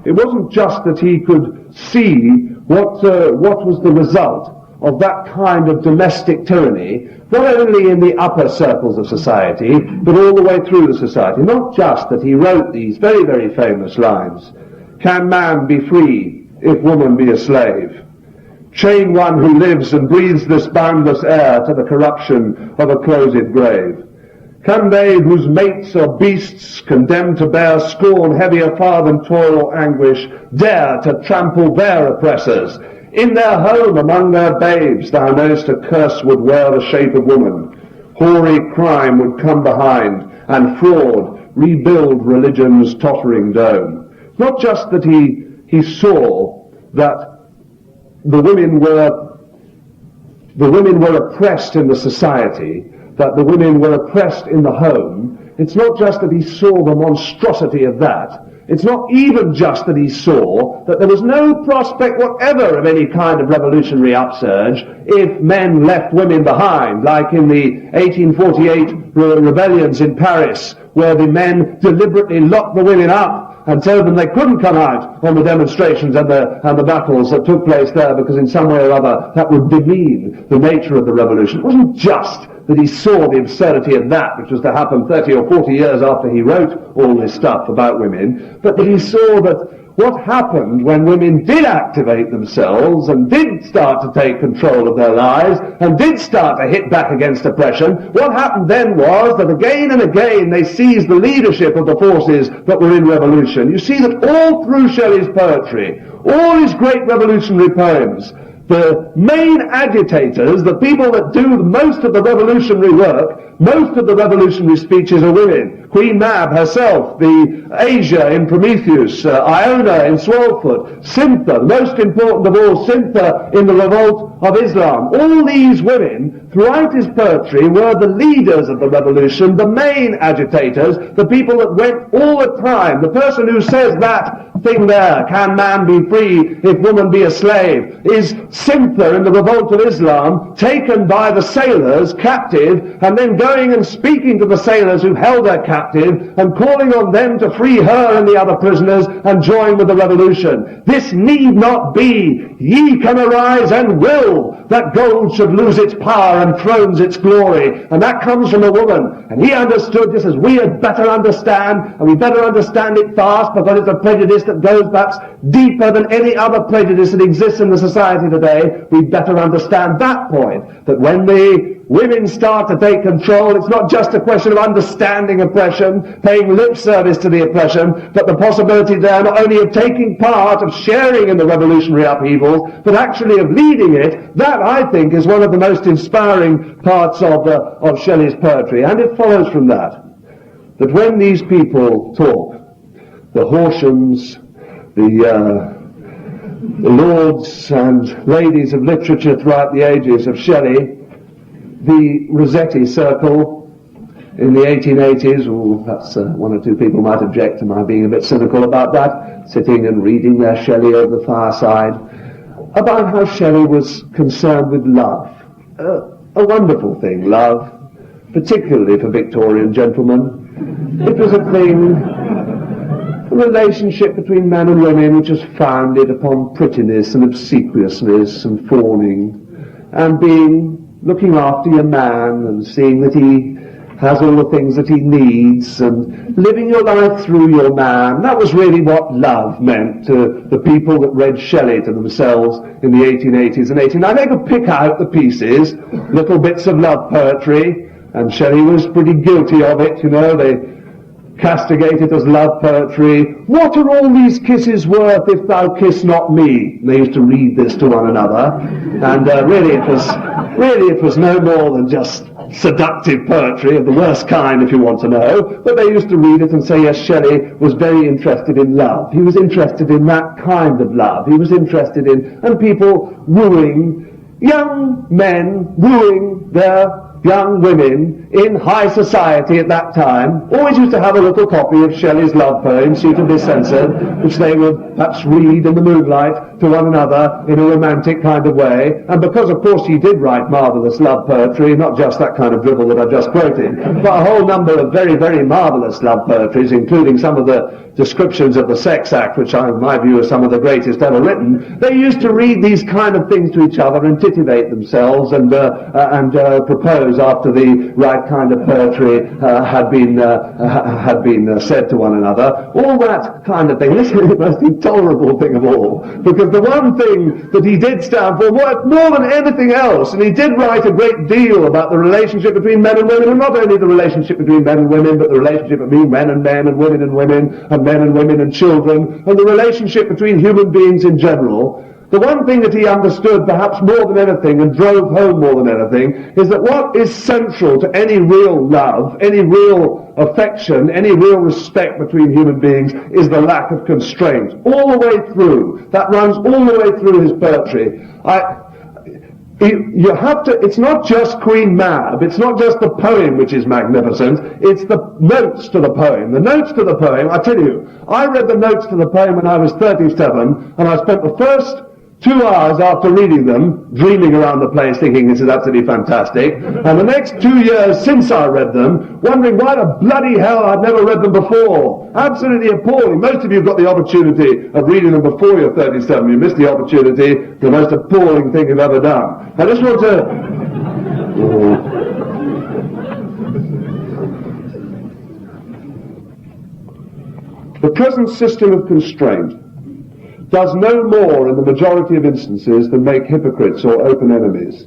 It wasn't just that he could see what was the result of that kind of domestic tyranny, not only in the upper circles of society, but all the way through the society. Not just that he wrote these very, very famous lines, "Can man be free if woman be a slave? Chain one who lives and breathes this boundless air to the corruption of a closed grave. Can they whose mates are beasts, condemned to bear scorn heavier far than toil or anguish, dare to trample their oppressors? In their home among their babes, thou knowest a curse would wear the shape of woman. Hoary crime would come behind, and fraud rebuild religion's tottering dome." Not just that he saw that the women were oppressed in the society, that the women were oppressed in the home. It's not just that he saw the monstrosity of that. It's not even just that he saw that there was no prospect whatever of any kind of revolutionary upsurge if men left women behind, like in the 1848 rebellions in Paris, where the men deliberately locked the women up and told them they couldn't come out on the demonstrations and the battles that took place there, because in some way or other that would demean the nature of the revolution. It wasn't just that he saw the absurdity of that, which was to happen 30 or 40 years after he wrote all this stuff about women, but that he saw that what happened when women did activate themselves and did start to take control of their lives and did start to hit back against oppression, what happened then was that again and again they seized the leadership of the forces that were in revolution. You see that all through Shelley's poetry, all his great revolutionary poems, the main agitators, the people that do most of the revolutionary work, most of the revolutionary speeches are women. Queen Mab herself, the Asia in Prometheus, Iona in Swallowfoot, Simtha, the most important of all, Simtha in the revolt of Islam. All these women, throughout his poetry, were the leaders of the revolution, the main agitators, the people that went all the time. The person who says that thing there, can man be free if woman be a slave, is Simtha in the revolt of Islam, taken by the sailors captive, and then going and speaking to the sailors who held her captive and calling on them to free her and the other prisoners and join with the revolution. This need not be. Ye can arise and will that gold should lose its power and thrones its glory. And that comes from a woman. And he understood this as we had better understand, and we better understand it fast, because it's a prejudice that goes perhaps deeper than any other prejudice that exists in the society today. We better understand that point, that when the women start to take control, it's not just a question of understanding oppression, paying lip service to the oppression, but the possibility there not only of taking part, of sharing in the revolutionary upheavals, but actually of leading it. That, I think, is one of the most inspiring parts of Shelley's poetry. And it follows from that when these people talk, the Horshams, the lords and ladies of literature throughout the ages of Shelley, the Rossetti circle in the 1880s, or perhaps one or two people might object to my being a bit cynical about that, sitting and reading their Shelley over the fireside, about how Shelley was concerned with love. A wonderful thing, love, particularly for Victorian gentlemen. It was a thing, a relationship between men and women which was founded upon prettiness and obsequiousness and fawning, and looking after your man and seeing that he has all the things that he needs and living your life through your man. That was really what love meant to the people that read Shelley to themselves in the 1880s and 1890s. They could pick out the pieces, little bits of love poetry, and Shelley was pretty guilty of it, you know. They castigate it as love poetry. What are all these kisses worth if thou kiss not me? And they used to read this to one another, and really it was no more than just seductive poetry of the worst kind, if you want to know. But they used to read it and say, yes, Shelley was very interested in love. He was interested in that kind of love. He was interested in, and people wooing, young men wooing their young women in high society at that time always used to have a little copy of Shelley's love poems, suitably censored, which they would perhaps read in the moonlight to one another in a romantic kind of way. And because, of course, he did write marvellous love poetry, not just that kind of dribble that I just quoted, but a whole number of very, very marvellous love poetries, including some of the descriptions of the sex act, which in my view are some of the greatest ever written. They used to read these kind of things to each other and titivate themselves and propose after the right kind of poetry had been said to one another. All that kind of thing. This is the most intolerable thing of all, because the one thing that he did stand for more than anything else, and he did write a great deal about the relationship between men and women, and not only the relationship between men and women, but the relationship between men and women and men and women and children, and the relationship between human beings in general. The one thing that he understood perhaps more than anything and drove home more than anything is that what is central to any real love, any real affection, any real respect between human beings is the lack of constraint. All the way through. That runs all the way through his poetry. It's not just Queen Mab, it's not just the poem which is magnificent, it's the notes to the poem. The notes to the poem, I tell you, I read the notes to the poem when I was 37, and I spent the first 2 hours after reading them dreaming around the place thinking this is absolutely fantastic, and the next 2 years since I read them wondering why the bloody hell I'd never read them before. Absolutely appalling. Most of you got the opportunity of reading them before you're 37. You missed the opportunity, the most appalling thing you've ever done. I just want to... The present system of constraint does no more in the majority of instances than make hypocrites or open enemies.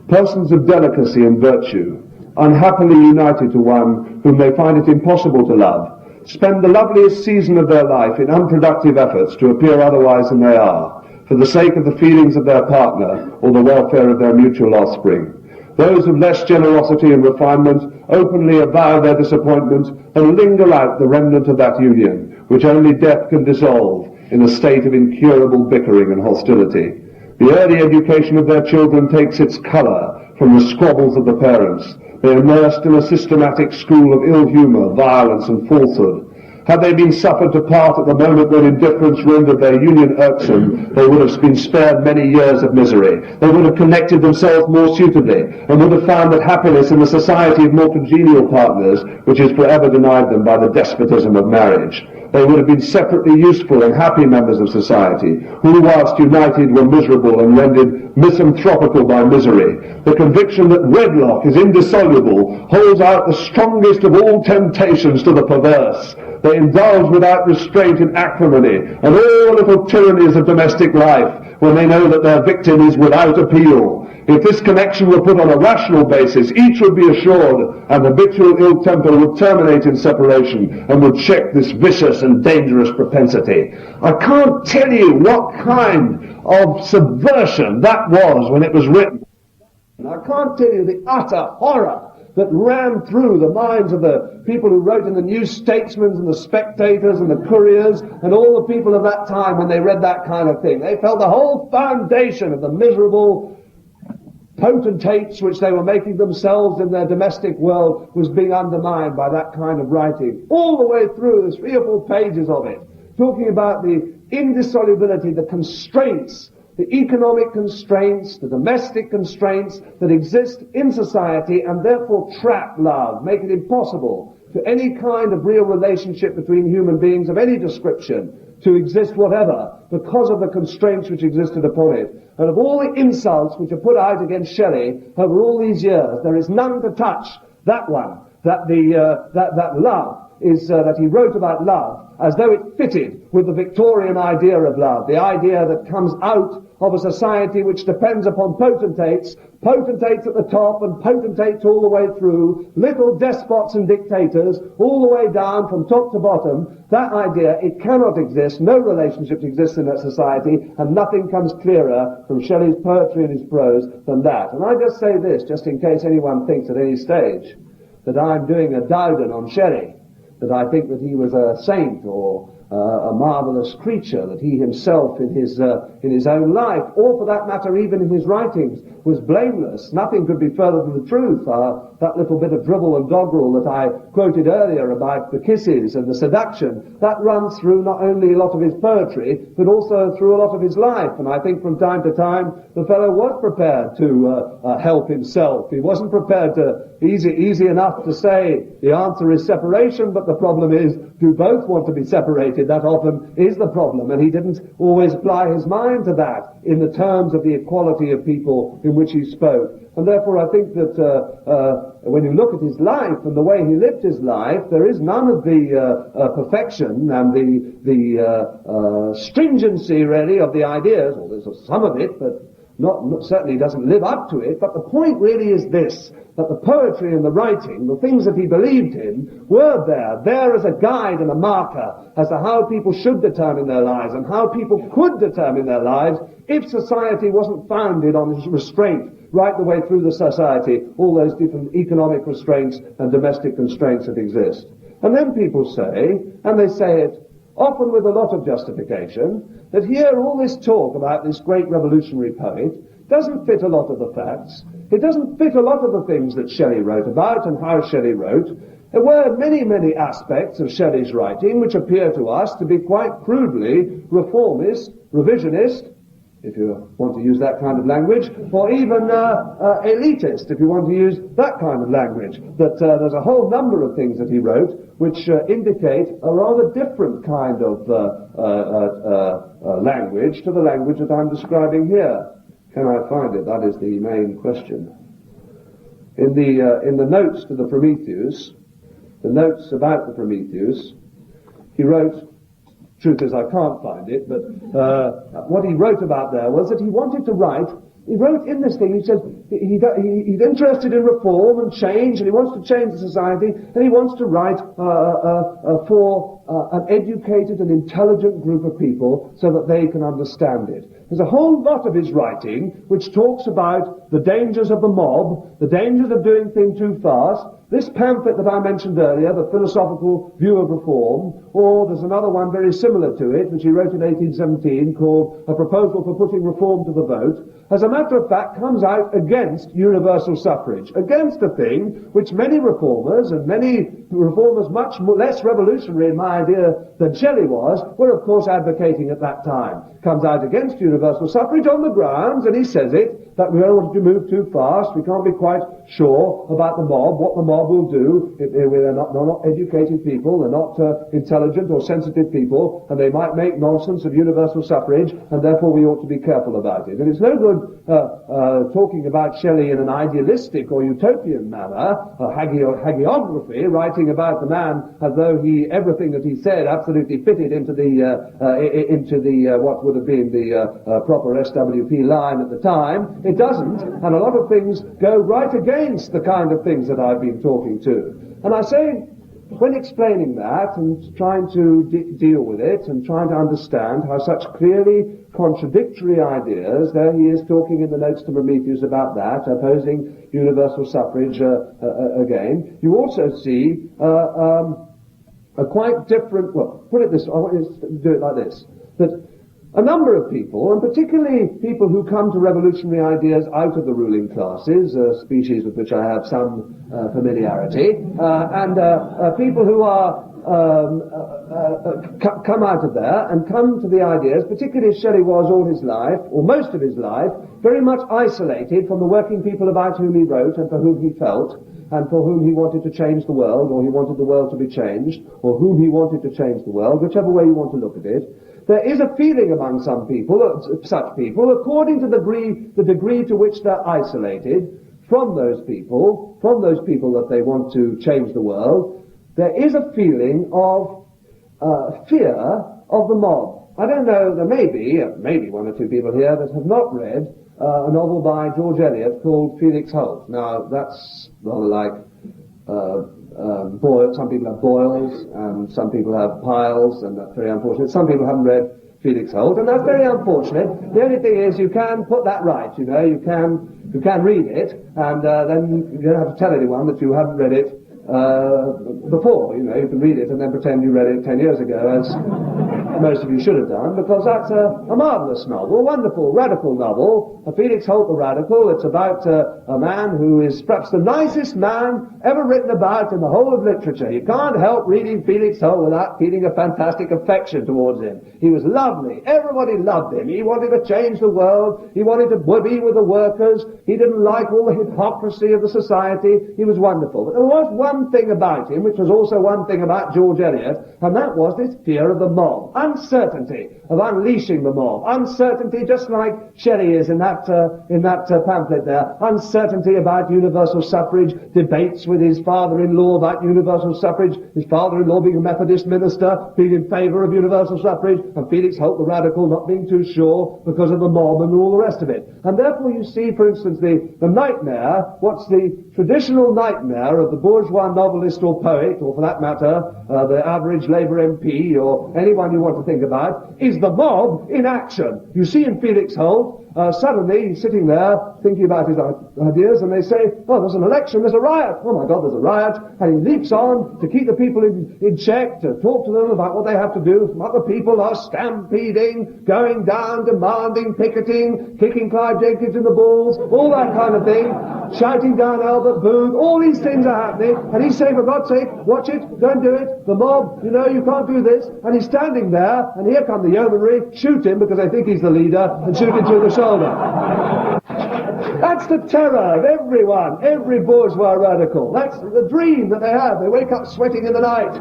Persons of delicacy and virtue, unhappily united to one whom they find it impossible to love, spend the loveliest season of their life in unproductive efforts to appear otherwise than they are. for the sake of the feelings of their partner or the welfare of their mutual offspring. Those of less generosity and refinement openly avow their disappointment and linger out the remnant of that union, which only death can dissolve in a state of incurable bickering and hostility. The early education of their children takes its colour from the squabbles of the parents. They are immersed in a systematic school of ill humour, violence and falsehood. Had they been suffered to part at the moment when indifference rendered their union irksome, they would have been spared many years of misery. They would have connected themselves more suitably, and would have found that happiness in the society of more congenial partners, which is forever denied them by the despotism of marriage. They would have been separately useful and happy members of society, who, whilst united, were miserable and rendered misanthropical by misery. The conviction that wedlock is indissoluble holds out the strongest of all temptations to the perverse. They indulge without restraint in acrimony and all little tyrannies of domestic life when they know that their victim is without appeal. If this connection were put on a rational basis, each would be assured, and habitual ill temper would terminate in separation and would check this vicious and dangerous propensity. I can't tell you what kind of subversion that was when it was written. I can't tell you the utter horror that ran through the minds of the people who wrote in the New Statesmen and the Spectators and the Couriers and all the people of that time when they read that kind of thing. They felt the whole foundation of the miserable potentates which they were making themselves in their domestic world was being undermined by that kind of writing. All the way through, there's 3 or 4 pages of it, talking about the indissolubility, the constraints, the economic constraints, the domestic constraints that exist in society and therefore trap love, make it impossible for any kind of real relationship between human beings of any description to exist whatever, because of the constraints which existed upon it. And of all the insults which are put out against Shelley over all these years, there is none to touch that one, that love is, that he wrote about love as though it fitted with the Victorian idea of love, the idea that comes out of a society which depends upon potentates at the top and potentates all the way through, little despots and dictators all the way down from top to bottom. That idea, it cannot exist, no relationship exists in that society, and nothing comes clearer from Shelley's poetry and his prose than that. And I just say this, just in case anyone thinks at any stage that I'm doing a Dowden on Shelley, that I think that he was a saint or a marvelous creature, that he himself in his own life, or for that matter even in his writings, was blameless. Nothing could be further from the truth. That little bit of dribble and doggerel that I quoted earlier about the kisses and the seduction, that runs through not only a lot of his poetry, but also through a lot of his life. And I think from time to time the fellow was prepared to help himself. He wasn't prepared to, easy enough to say the answer is separation, but the problem is, do both want to be separated? That often is the problem, and he didn't always apply his mind to that in the terms of the equality of people in which he spoke. And therefore I think that when you look at his life and the way he lived his life, there is none of the perfection and the stringency really of the ideas, or there's some of it, but not certainly doesn't live up to it. But the point really is this, that the poetry and the writing, the things that he believed in, were there as a guide and a marker as to how people should determine their lives and how people could determine their lives if society wasn't founded on restraint right the way through the society, all those different economic restraints and domestic constraints that exist. And then people say, and they say it often with a lot of justification, that here all this talk about this great revolutionary poet doesn't fit a lot of the facts. It doesn't fit a lot of the things that Shelley wrote about and how Shelley wrote. There were many, many aspects of Shelley's writing which appear to us to be quite crudely reformist, revisionist, if you want to use that kind of language, or even elitist, if you want to use that kind of language. That there's a whole number of things that he wrote which indicate a rather different kind of language to the language that I'm describing here. Can I find it? That is the main question. In the notes to the Prometheus, the notes about the Prometheus, he wrote, truth is I can't find it, but what he wrote about there was that he wanted to write, he wrote in this thing, he said he's interested in reform and change, and he wants to change the society, and he wants to write for an educated and intelligent group of people so that they can understand it. There's a whole lot of his writing which talks about the dangers of the mob, the dangers of doing things too fast. This pamphlet that I mentioned earlier, The Philosophical View of Reform, or there's another one very similar to it, which he wrote in 1817, called A Proposal for Putting Reform to the Vote, as a matter of fact comes out against universal suffrage, against a thing which many reformers, and many reformers much less revolutionary in my idea than Shelley was, were of course advocating at that time. Comes out against universal suffrage on the grounds, and he says it, that we don't want to move too fast, we can't be quite sure about the mob, what the mob will do. They're not educated people, they're not intelligent or sensitive people, and they might make nonsense of universal suffrage, and therefore we ought to be careful about it. And it's no good talking about Shelley in an idealistic or utopian manner, hagiography, writing about the man as though everything that he said absolutely fitted into the what would have been the proper SWP line at the time. It doesn't, and a lot of things go right against the kind of things that I've been talking to. And I say, when explaining that and trying to deal with it and trying to understand how such clearly contradictory ideas, there he is talking in the notes to Prometheus about that, opposing universal suffrage again, you also see a quite different, well, put it this, I want you to do it like this, that a number of people, and particularly people who come to revolutionary ideas out of the ruling classes, a species with which I have some familiarity, and people who are come out of there and come to the ideas, particularly as Shelley was all his life, or most of his life, very much isolated from the working people about whom he wrote and for whom he felt, and for whom he wanted to change the world, or he wanted the world to be changed, or whom he wanted to change the world, whichever way you want to look at it. There is a feeling among some people, such people, according to the degree to which they're isolated from those people that they want to change the world, there is a feeling of fear of the mob. I don't know, there may be one or two people here that have not read a novel by George Eliot called Felix Holt. Now, that's rather like some people have boils, and some people have piles, and that's very unfortunate. Some people haven't read Felix Holt, and that's very unfortunate. The only thing is, you can put that right, you know, you can read it, and then you don't have to tell anyone that you haven't read it before, you know, you can read it and then pretend you read it 10 years ago, as most of you should have done, because that's a marvellous novel, a wonderful, radical novel, Felix Holt the Radical. It's about a man who is perhaps the nicest man ever written about in the whole of literature. You can't help reading Felix Holt without feeling a fantastic affection towards him. He was lovely. Everybody loved him. He wanted to change the world. He wanted to be with the workers. He didn't like all the hypocrisy of the society. He was wonderful. But there was one thing about him, which was also one thing about George Eliot, and that was this fear of the mob. Uncertainty of unleashing the mob. Uncertainty, just like Shelley is in that pamphlet there. Uncertainty about universal suffrage. Debates with his father-in-law about universal suffrage. His father-in-law being a Methodist minister, being in favour of universal suffrage, and Felix Holt the Radical not being too sure because of the mob and all the rest of it. And therefore you see, for instance, the nightmare, what's the traditional nightmare of the bourgeois novelist or poet, or for that matter, the average Labour MP, or anyone you want to think about, is the mob in action. You see in Felix Holt, suddenly he's sitting there thinking about his ideas, and they say, oh, there's an election, there's a riot. Oh my God, there's a riot. And he leaps on to keep the people in check, to talk to them about what they have to do. Some other people are stampeding, going down, demanding, picketing, kicking Clive Jenkins in the balls, all that kind of thing, shouting down Albert Booth. All these things are happening, and he's saying, for God's sake, watch it, don't do it. The mob, you know, you can't do this. And he's standing there, and here come the yeomanry, shoot him because they think he's the leader, and shoot him through the shoulder. That's the terror of everyone, every bourgeois radical. That's the dream that they have. They wake up sweating in the night.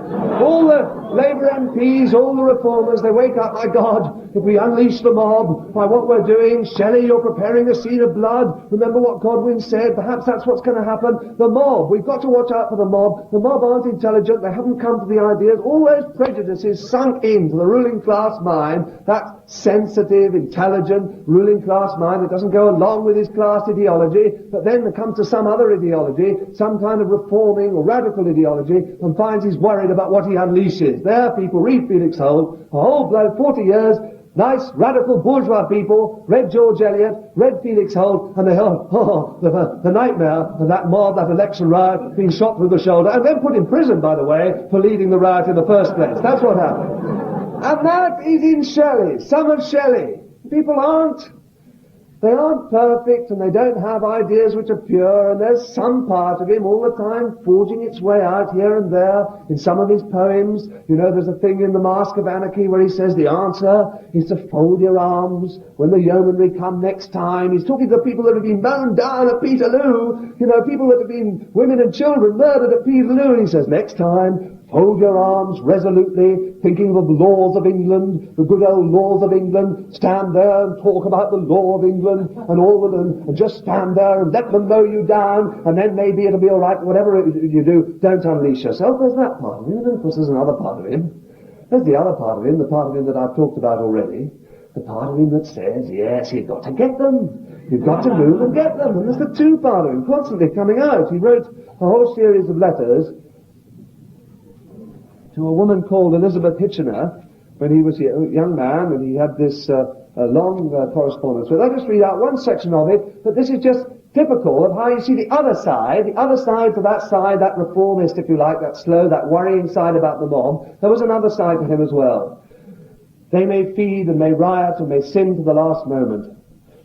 All the Labour MPs, all the reformers, they wake up, my God, if we unleash the mob by what we're doing, Shelley, you're preparing a scene of blood. Remember what Godwin said? Perhaps that's what's going to happen. The mob, we've got to watch out for the mob. The mob aren't intelligent. They haven't come to the ideas. All those prejudices sunk into the ruling class mind, that sensitive, intelligent ruling class mind that doesn't go along with his class ideology, but then comes to some other ideology, some kind of reforming or radical ideology, and finds he's worried about what he unleashes. There, people read Felix Holt, a whole blow, 40 years, Nice, radical, bourgeois people read George Eliot, read Felix Holt, and they heard, the nightmare of that mob, that election riot, being shot through the shoulder, and then put in prison, by the way, for leading the riot in the first place. That's what happened. And that is in Shelley, some of Shelley. People aren't perfect, and they don't have ideas which are pure, and there's some part of him all the time forging its way out here and there in some of his poems. You know, there's a thing in The Mask of Anarchy where he says the answer is to fold your arms when the yeomanry come next time. He's talking to the people that have been mown down at Peterloo, you know, people that have been, women and children murdered at Peterloo, and he says, next time, fold your arms resolutely, thinking of the laws of England, the good old laws of England. Stand there and talk about the law of England and all of them, and just stand there and let them mow you down, and then maybe it'll be all right. Whatever you do, don't unleash yourself. There's that part of him, and then of course there's another part of him. There's the other part of him, the part of him that I've talked about already. The part of him that says, yes, you've got to get them. You've got to move and get them. And there's the two part of him constantly coming out. He wrote a whole series of letters to a woman called Elizabeth Hitchener when he was a young man, and he had this long correspondence with. I'll just read out one section of it, but this is just typical of how you see the other side to that side, that reformist, if you like, that slow, that worrying side about the mob. There was another side to him as well. They may feed and may riot and may sin to the last moment.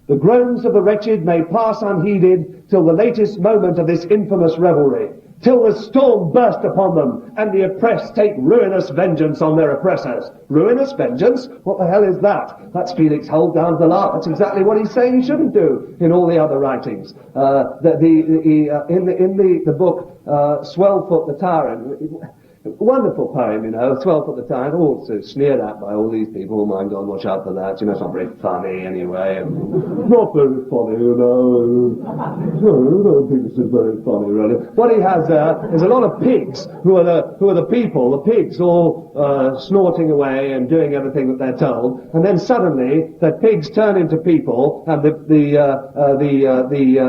The groans of the wretched may pass unheeded till the latest moment of this infamous revelry, till the storm burst upon them, and the oppressed take ruinous vengeance on their oppressors. Ruinous vengeance? What the hell is that? That's Felix Holt down to the laugh. That's exactly what he's saying he shouldn't do in all the other writings. In the book Swellfoot the Tyrant, wonderful poem, you know, Swellfoot the Tyrant, also sneered at by all these people. Oh my God, watch out for that. You know, it's not very funny anyway. Not very funny, you know. I don't think this is very funny, really. What he has there is a lot of pigs who are the people, the pigs all snorting away and doing everything that they're told, and then suddenly the pigs turn into people, and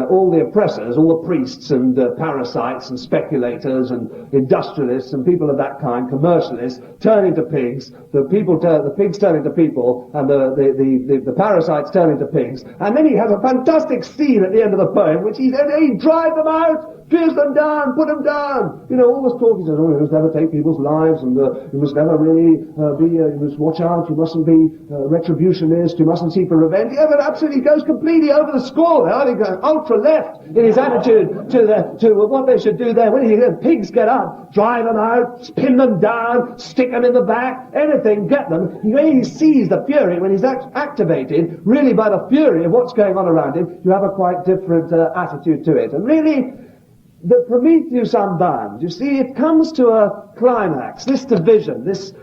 all the oppressors, all the priests and parasites and speculators and industrialists and people of that kind, commercialists, turn into pigs. The pigs turn into people, and the parasites turn into pigs. And then he has a fantastic scene at the end of the poem, which he says, hey, drive them out, pierce them down, put them down. You know, all this talk, he says, oh, you must never take people's lives, and you must never really you must watch out, you mustn't be retributionist, you mustn't seek for revenge. Yeah, but absolutely goes completely over the score there. He goes ultra left in his attitude to what they should do there. When the pigs get up, drive them out, pin them down, stick them in the back, anything, get them. He really sees the fury when he's activated, really by the fury of what's going on around him. You have a quite different attitude to it. And really, the Prometheus Unbound, you see, it comes to a climax, this division, this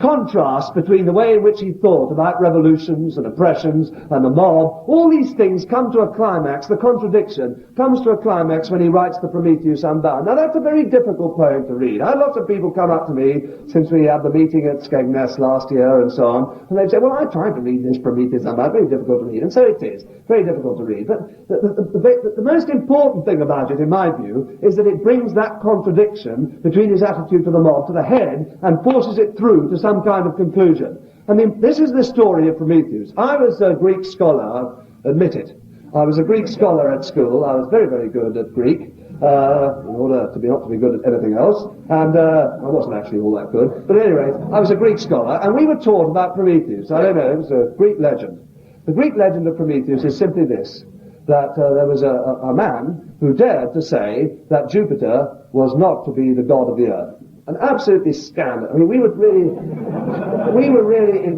contrast between the way in which he thought about revolutions and oppressions and the mob. All these things come to a climax, the contradiction comes to a climax when he writes the Prometheus Unbound. Now that's a very difficult poem to read. I had lots of people come up to me since we had the meeting at Skegness last year and so on, and they'd say, well, I tried to read this Prometheus Unbound, very difficult to read, and so it is, very difficult to read. But the most important thing about it, in my view, is that it brings that contradiction between his attitude to the mob to the head and forces it through to some kind of conclusion. I mean, this is the story of Prometheus. I was a Greek scholar, admit it. I was a Greek scholar at school. I was very, very good at Greek, in order to be not to be good at anything else. And I wasn't actually all that good. But at any rate, I was a Greek scholar, and we were taught about Prometheus. I don't know, it was a Greek legend. The Greek legend of Prometheus is simply this, that there was a man who dared to say that Jupiter was not to be the god of the earth. An absolutely scandal. I mean, we were really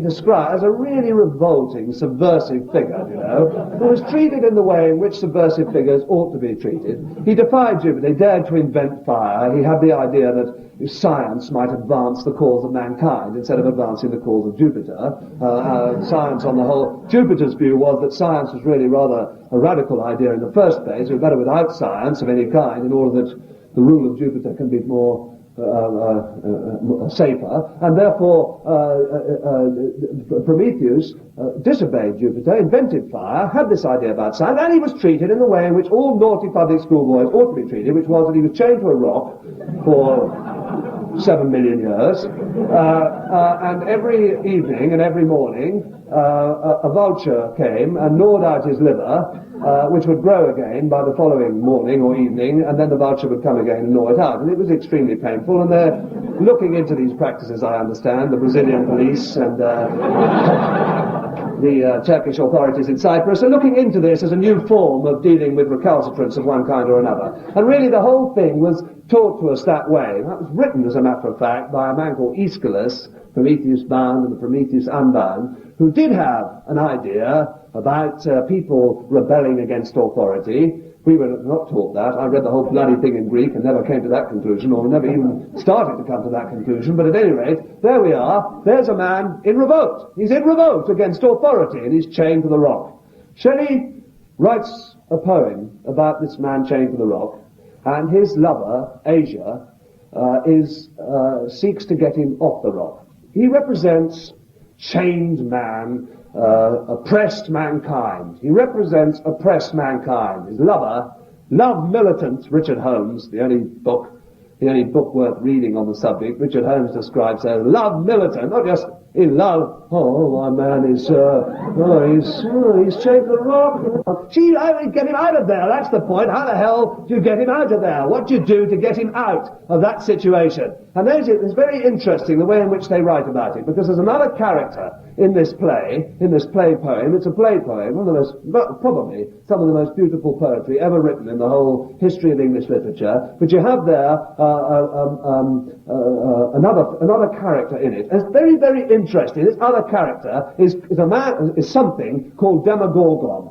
described as a really revolting, subversive figure, you know, who was treated in the way in which subversive figures ought to be treated. He defied Jupiter. He dared to invent fire. He had the idea that science might advance the cause of mankind instead of advancing the cause of Jupiter. Science on the whole, Jupiter's view was that science was really rather a radical idea in the first place. It was better without science of any kind in order that the rule of Jupiter can be more safer, and therefore Prometheus disobeyed Jupiter, invented fire, had this idea about science, and he was treated in the way in which all naughty public school boys ought to be treated, which was that he was chained to a rock for 7 million years. And every evening and every morning, a vulture came and gnawed out his liver, which would grow again by the following morning or evening, and then the vulture would come again and gnaw it out. And it was extremely painful, and they're looking into these practices, I understand, the Brazilian police and the Turkish authorities in Cyprus are looking into this as a new form of dealing with recalcitrants of one kind or another. And really the whole thing was taught to us that way. That was written, as a matter of fact, by a man called Aeschylus, Prometheus Bound and the Prometheus Unbound, who did have an idea about people rebelling against authority. We were not taught that. I read the whole bloody thing in Greek and never came to that conclusion, or never even started to come to that conclusion. But at any rate, there we are. There's a man in revolt. He's in revolt against authority, and he's chained to the rock. Shelley writes a poem about this man chained to the rock, and his lover, Asia, seeks to get him off the rock. He represents chained man, oppressed mankind. He represents oppressed mankind. His lover, love militant Richard Holmes, the only book worth reading on the subject, Richard Holmes describes as love militant, not just in love. Oh, my man is, he's chained to the rock. Get him out of there. That's the point. How the hell do you get him out of there? What do you do to get him out of that situation? And it's very interesting the way in which they write about it, because there's another character in this play poem. It's a play poem, probably some of the most beautiful poetry ever written in the whole history of English literature. But you have there another character in it. And it's very, very interesting. This other character is something called Demogorgon.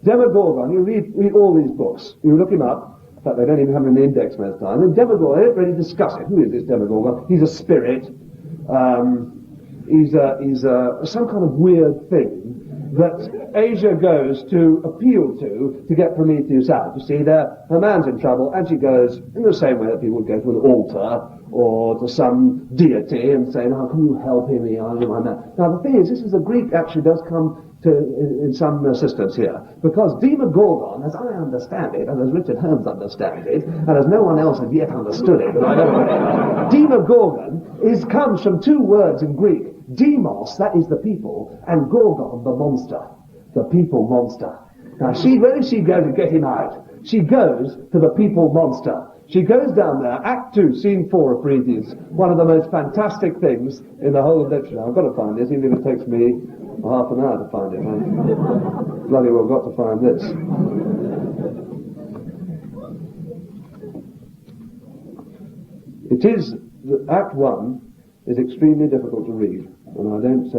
Demogorgon, you read all these books, you look him up. In fact, they don't even have him in the index most of the time. And Demogorgon, they don't really discuss it. Who is this Demogorgon? He's a spirit. He's some kind of weird thing that Asia goes to appeal to get Prometheus out. You see, her man's in trouble, and she goes in the same way that people would go to an altar or to some deity and say, "Now, can you help him?" Now, the thing is, the Greek actually does come in some assistance here, because Demogorgon, as I understand it, and as Richard Holmes understands it, and as no one else has yet understood it, Demogorgon comes from two words in Greek. Demos, that is the people, and Gorgon, the monster, the people monster. Now, where does she go to get him out? She goes to the people monster. She goes down there, Act 2, Scene 4 of Prometheus, one of the most fantastic things in the whole of literature. I've got to find this, even if it takes me half an hour to find it. I've bloody well got to find this. Act 1 is extremely difficult to read, and I don't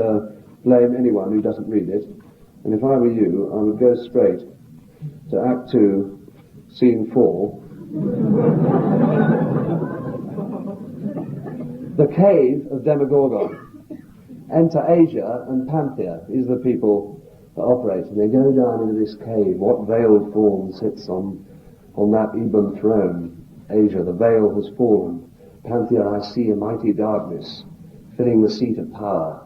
blame anyone who doesn't read it. And if I were you, I would go straight to Act 2, Scene 4. The cave of Demogorgon. Enter Asia and Panthea. These are the people that operate. And they go down into this cave. What veiled form sits on that ebon throne? Asia, the veil has fallen. Panthea, I see a mighty darkness filling the seat of power.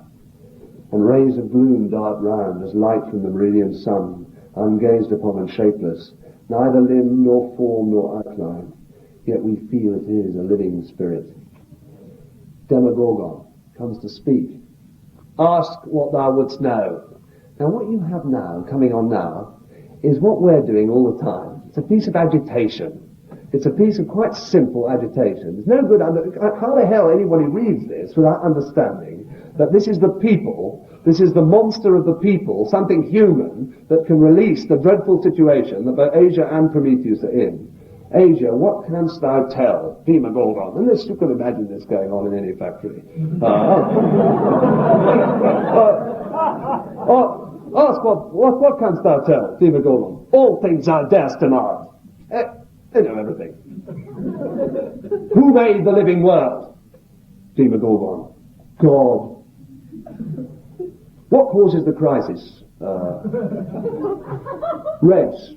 And rays of gloom dart round as light from the meridian sun, ungazed upon and shapeless, neither limb nor form nor outline, yet we feel it is a living spirit. Demogorgon comes to speak. Ask what thou wouldst know. Now what you have now, coming on now, is what we're doing all the time. It's a piece of agitation. It's a piece of quite simple agitation. There's no good how the hell anybody reads this without understanding that this is the people, this is the monster of the people, something human that can release the dreadful situation that both Asia and Prometheus are in. Asia, what canst thou tell? Demogorgon. And you can imagine this going on in any factory. Ask what canst thou tell? Demogorgon. All things thou darest demand. They know everything. Who made the living world? Demogorgon. God. What causes the crisis? Race.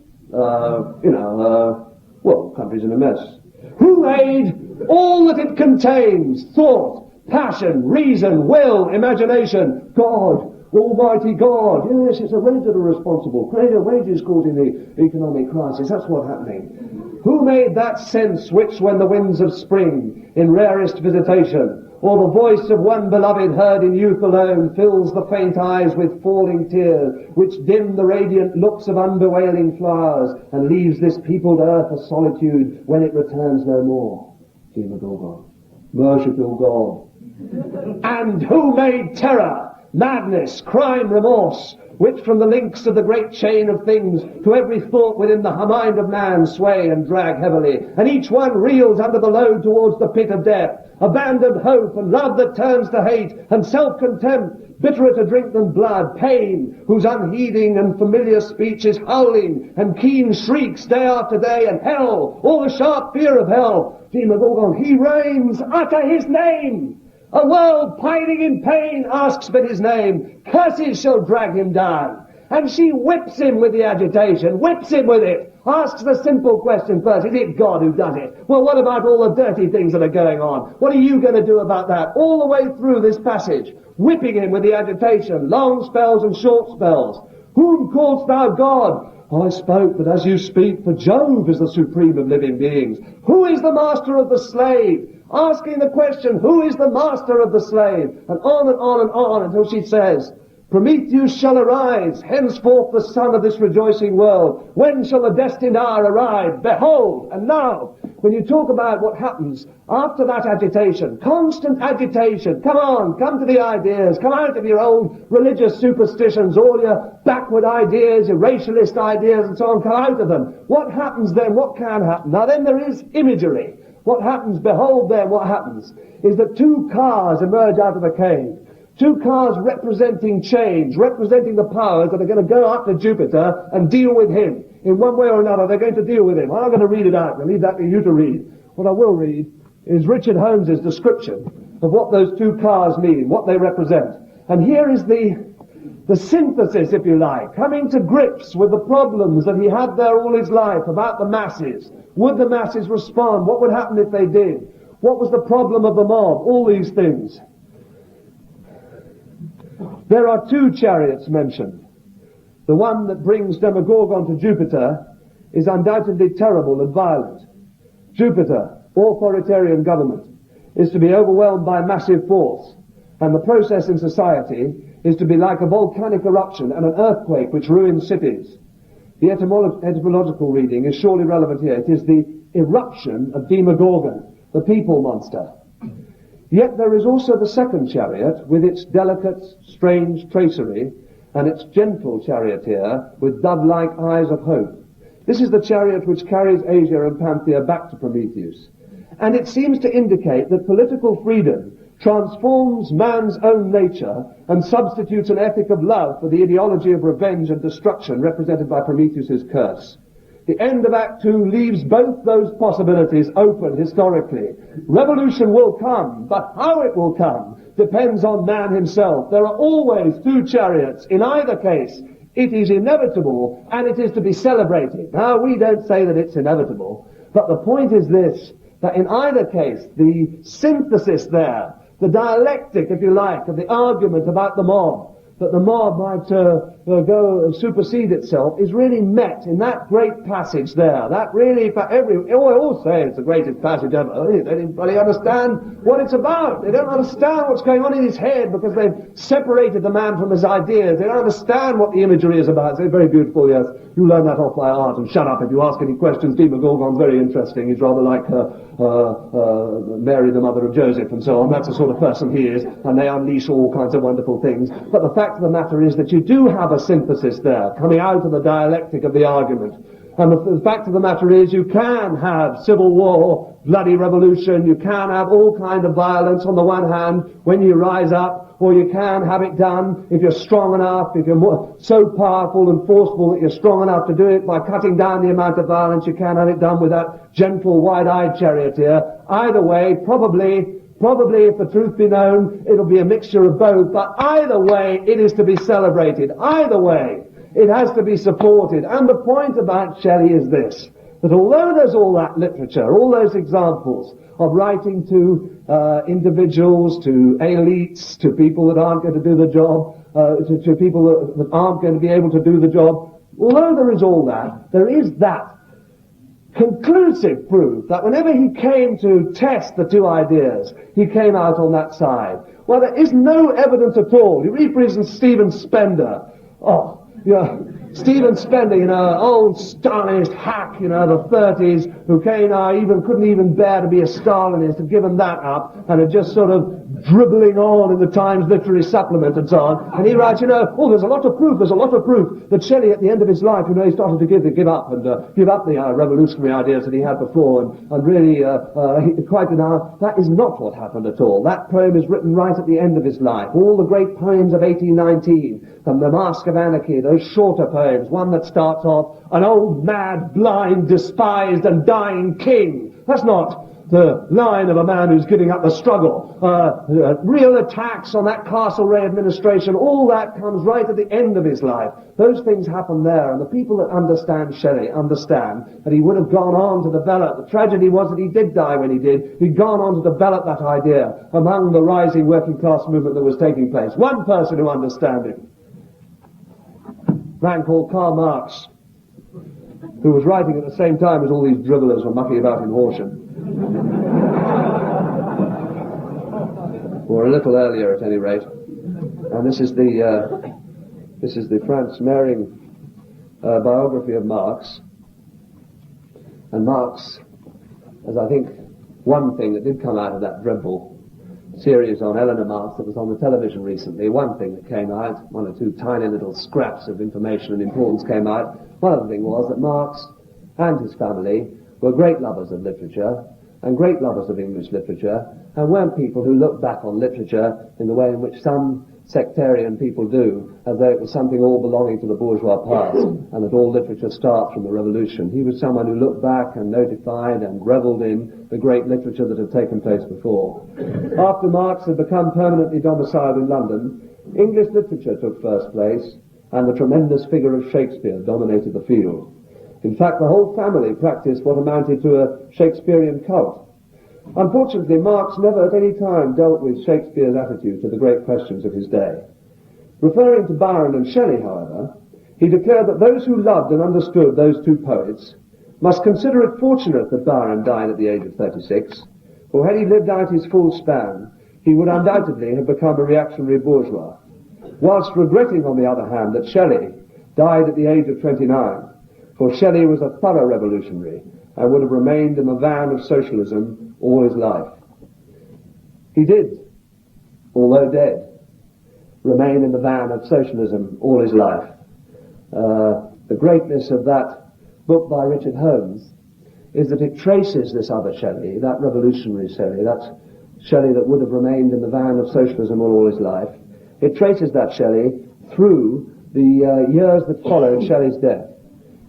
Country's in a mess. Who made all that it contains? Thought, passion, reason, will, imagination. God. Almighty God. Yes, it's a relatively responsible. Creator wages causing the economic crisis. That's what's happening. Who made that sense which, when the winds of spring, in rarest visitation, or the voice of one beloved heard in youth alone, fills the faint eyes with falling tears, which dim the radiant looks of unbewailing flowers, and leaves this peopled earth a solitude when it returns no more? Demogorgon, merciful God. And who made terror, madness, crime, remorse, which from the links of the great chain of things to every thought within the mind of man sway and drag heavily, and each one reels under the load towards the pit of death, abandoned hope and love that turns to hate, and self-contempt, bitterer to drink than blood, pain, whose unheeding and familiar speech is howling, and keen shrieks day after day, and hell, all the sharp fear of hell. Demogorgon, he reigns, utter his name! A world pining in pain asks but his name. Curses shall drag him down. And she whips him with the agitation, whips him with it, asks the simple question first, is it God who does it? Well, what about all the dirty things that are going on? What are you going to do about that? All the way through this passage, whipping him with the agitation, long spells and short spells. Whom callest thou God? I spoke, but as you speak, for Jove is the supreme of living beings. Who is the master of the slave? Asking the question, who is the master of the slave? And on and on and on until she says, Prometheus shall arise, henceforth the son of this rejoicing world. When shall the destined hour arrive? Behold, and now, when you talk about what happens after that agitation, constant agitation, come on, come to the ideas, come out of your old religious superstitions, all your backward ideas, your racialist ideas and so on, come out of them. What happens then? What can happen? Now then there is imagery. What happens, behold then, what happens is that two cars emerge out of the cave. Two cars representing change, representing the powers that are going to go up to Jupiter and deal with him. In one way or another, they're going to deal with him. I'm not going to read it out. I'll leave that to you to read. What I will read is Richard Holmes's description of what those two cars mean, what they represent. And here is the synthesis, if you like, coming to grips with the problems that he had there all his life about the masses. Would the masses respond? What would happen if they did? What was the problem of the mob? All these things. There are two chariots mentioned. The one that brings Demogorgon to Jupiter is undoubtedly terrible and violent. Jupiter, authoritarian government, is to be overwhelmed by massive force, and the process in society is to be like a volcanic eruption and an earthquake which ruins cities. The etymological reading is surely relevant here. It is the eruption of Demogorgon, the people monster. Yet there is also the second chariot with its delicate, strange tracery and its gentle charioteer with dove-like eyes of hope. This is the chariot which carries Asia and Panthea back to Prometheus. And it seems to indicate that political freedom transforms man's own nature and substitutes an ethic of love for the ideology of revenge and destruction represented by Prometheus's curse. The end of Act 2 leaves both those possibilities open historically. Revolution will come, but how it will come depends on man himself. There are always two chariots. In either case, it is inevitable and it is to be celebrated. Now, we don't say that it's inevitable, but the point is this, that in either case, the synthesis there, the dialectic, if you like, of the argument about the mob, that the mob might go supersede itself, is really met in that great passage there. That really, I all say it's the greatest passage ever. They don't really understand what it's about. They don't understand what's going on in his head because they've separated the man from his ideas. They don't understand what the imagery is about. It's very beautiful, yes. You learn that off by heart, and shut up if you ask any questions. Demogorgon's very interesting. He's rather like Mary, the mother of Joseph, and so on. That's the sort of person he is, and they unleash all kinds of wonderful things. But the fact of the matter is that you do have a synthesis there, coming out of the dialectic of the argument. And the fact of the matter is you can have civil war, bloody revolution, you can have all kind of violence on the one hand when you rise up, or you can have it done if you're strong enough, if you're so powerful and forceful that you're strong enough to do it by cutting down the amount of violence. You can have it done with that gentle, wide-eyed charioteer. Either way, probably if the truth be known, it'll be a mixture of both, but either way, it is to be celebrated. Either way, it has to be supported. And the point about Shelley is this, that although there's all that literature, all those examples of writing to individuals, to elites, to people that aren't going to do the job, to people that aren't going to be able to do the job, although there is all that, there is that conclusive proof that whenever he came to test the two ideas, he came out on that side. Well, there is no evidence at all. You read, for instance, Stephen Spender. Stephen Spender, old Stalinist hack, the 30s, who couldn't even bear to be a Stalinist, had given that up, and had just sort of dribbling on in the Times Literary Supplement and so on. And he writes, there's a lot of proof that Shelley at the end of his life, he started to give up the revolutionary ideas that he had before, and really, that is not what happened at all. That poem is written right at the end of his life. All the great poems of 1819, from The Mask of Anarchy, those shorter poems, one that starts off, an old, mad, blind, despised and dying king. That's not the line of a man who's giving up the struggle. Real attacks on that Castlereagh administration, all that comes right at the end of his life. Those things happen there, and the people that understand Shelley understand that he would have gone on to develop. The tragedy was that he did die when he did. He'd gone on to develop that idea among the rising working class movement that was taking place. One person who understood him, a man called Karl Marx, who was writing at the same time as all these dribblers were mucking about in Horsham. Or a little earlier, at any rate. And this is the Franz Mehring biography of Marx. And Marx, as I think one thing that did come out of that dreadful series on Eleanor Marx that was on the television recently, one thing that came out, one or two tiny little scraps of information and importance came out. One other thing was that Marx and his family were great lovers of literature, and great lovers of English literature, and weren't people who looked back on literature in the way in which some sectarian people do, as though it was something all belonging to the bourgeois past, and that all literature starts from the revolution. He was someone who looked back and notified and revelled in the great literature that had taken place before. After Marx had become permanently domiciled in London, English literature took first place, and the tremendous figure of Shakespeare dominated the field. In fact, the whole family practiced what amounted to a Shakespearean cult. Unfortunately, Marx never at any time dealt with Shakespeare's attitude to the great questions of his day. Referring to Byron and Shelley, however, he declared that those who loved and understood those two poets must consider it fortunate that Byron died at the age of 36, for had he lived out his full span, he would undoubtedly have become a reactionary bourgeois, whilst regretting, on the other hand, that Shelley died at the age of 29, for Shelley was a thorough revolutionary and would have remained in the van of socialism all his life. He did, although dead, remain in the van of socialism all his life. The greatness of that book by Richard Holmes is that it traces this other Shelley, that revolutionary Shelley, that Shelley that would have remained in the van of socialism all his life. It traces that Shelley through the years that followed Shelley's death.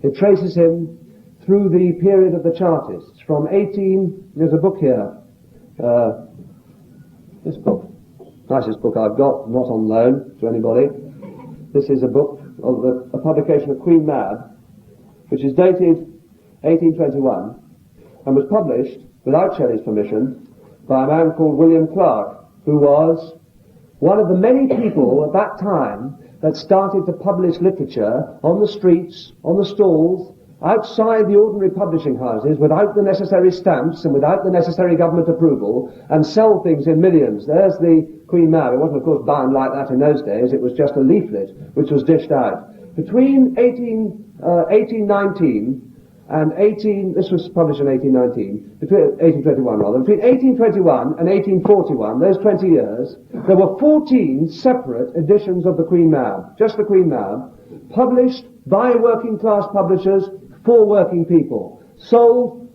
It traces him through the period of the Chartists, there's a book here, this book, nicest book I've got, not on loan to anybody. This is a book of a publication of Queen Mab, which is dated 1821, and was published, without Shelley's permission, by a man called William Clark, who was one of the many people at that time that started to publish literature on the streets, on the stalls, outside the ordinary publishing houses, without the necessary stamps and without the necessary government approval, and sell things in millions. There's the Queen Mab. It wasn't, of course, bound like that in those days. It was just a leaflet which was dished out. Between 1819 and this was published in 1821 rather, between 1821 and 1841, those 20 years, there were 14 separate editions of the Queen Mab, just the Queen Mab, published by working class publishers for working people, sold,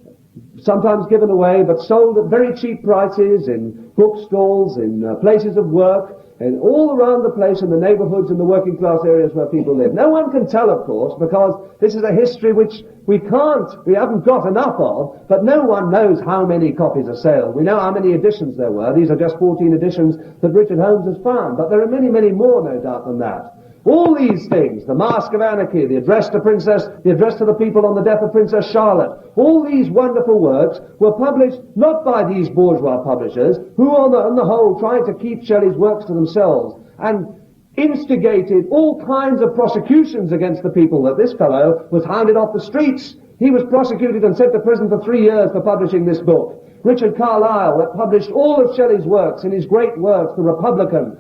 sometimes given away, but sold at very cheap prices in bookstores, in places of work, and all around the place in the neighborhoods and the working class areas where people live. No one can tell, of course, because this is a history which we haven't got enough of, but no one knows how many copies are sold. We know how many editions there were. These are just 14 editions that Richard Holmes has found, but there are many, many more, no doubt, than that. All these things, The Mask of Anarchy, the address to the people on the death of Princess Charlotte, all these wonderful works were published not by these bourgeois publishers, who on the whole tried to keep Shelley's works to themselves, and instigated all kinds of prosecutions against the people that this fellow was hounded off the streets. He was prosecuted and sent to prison for 3 years for publishing this book. Richard Carlyle, that published all of Shelley's works in his great works, The Republican,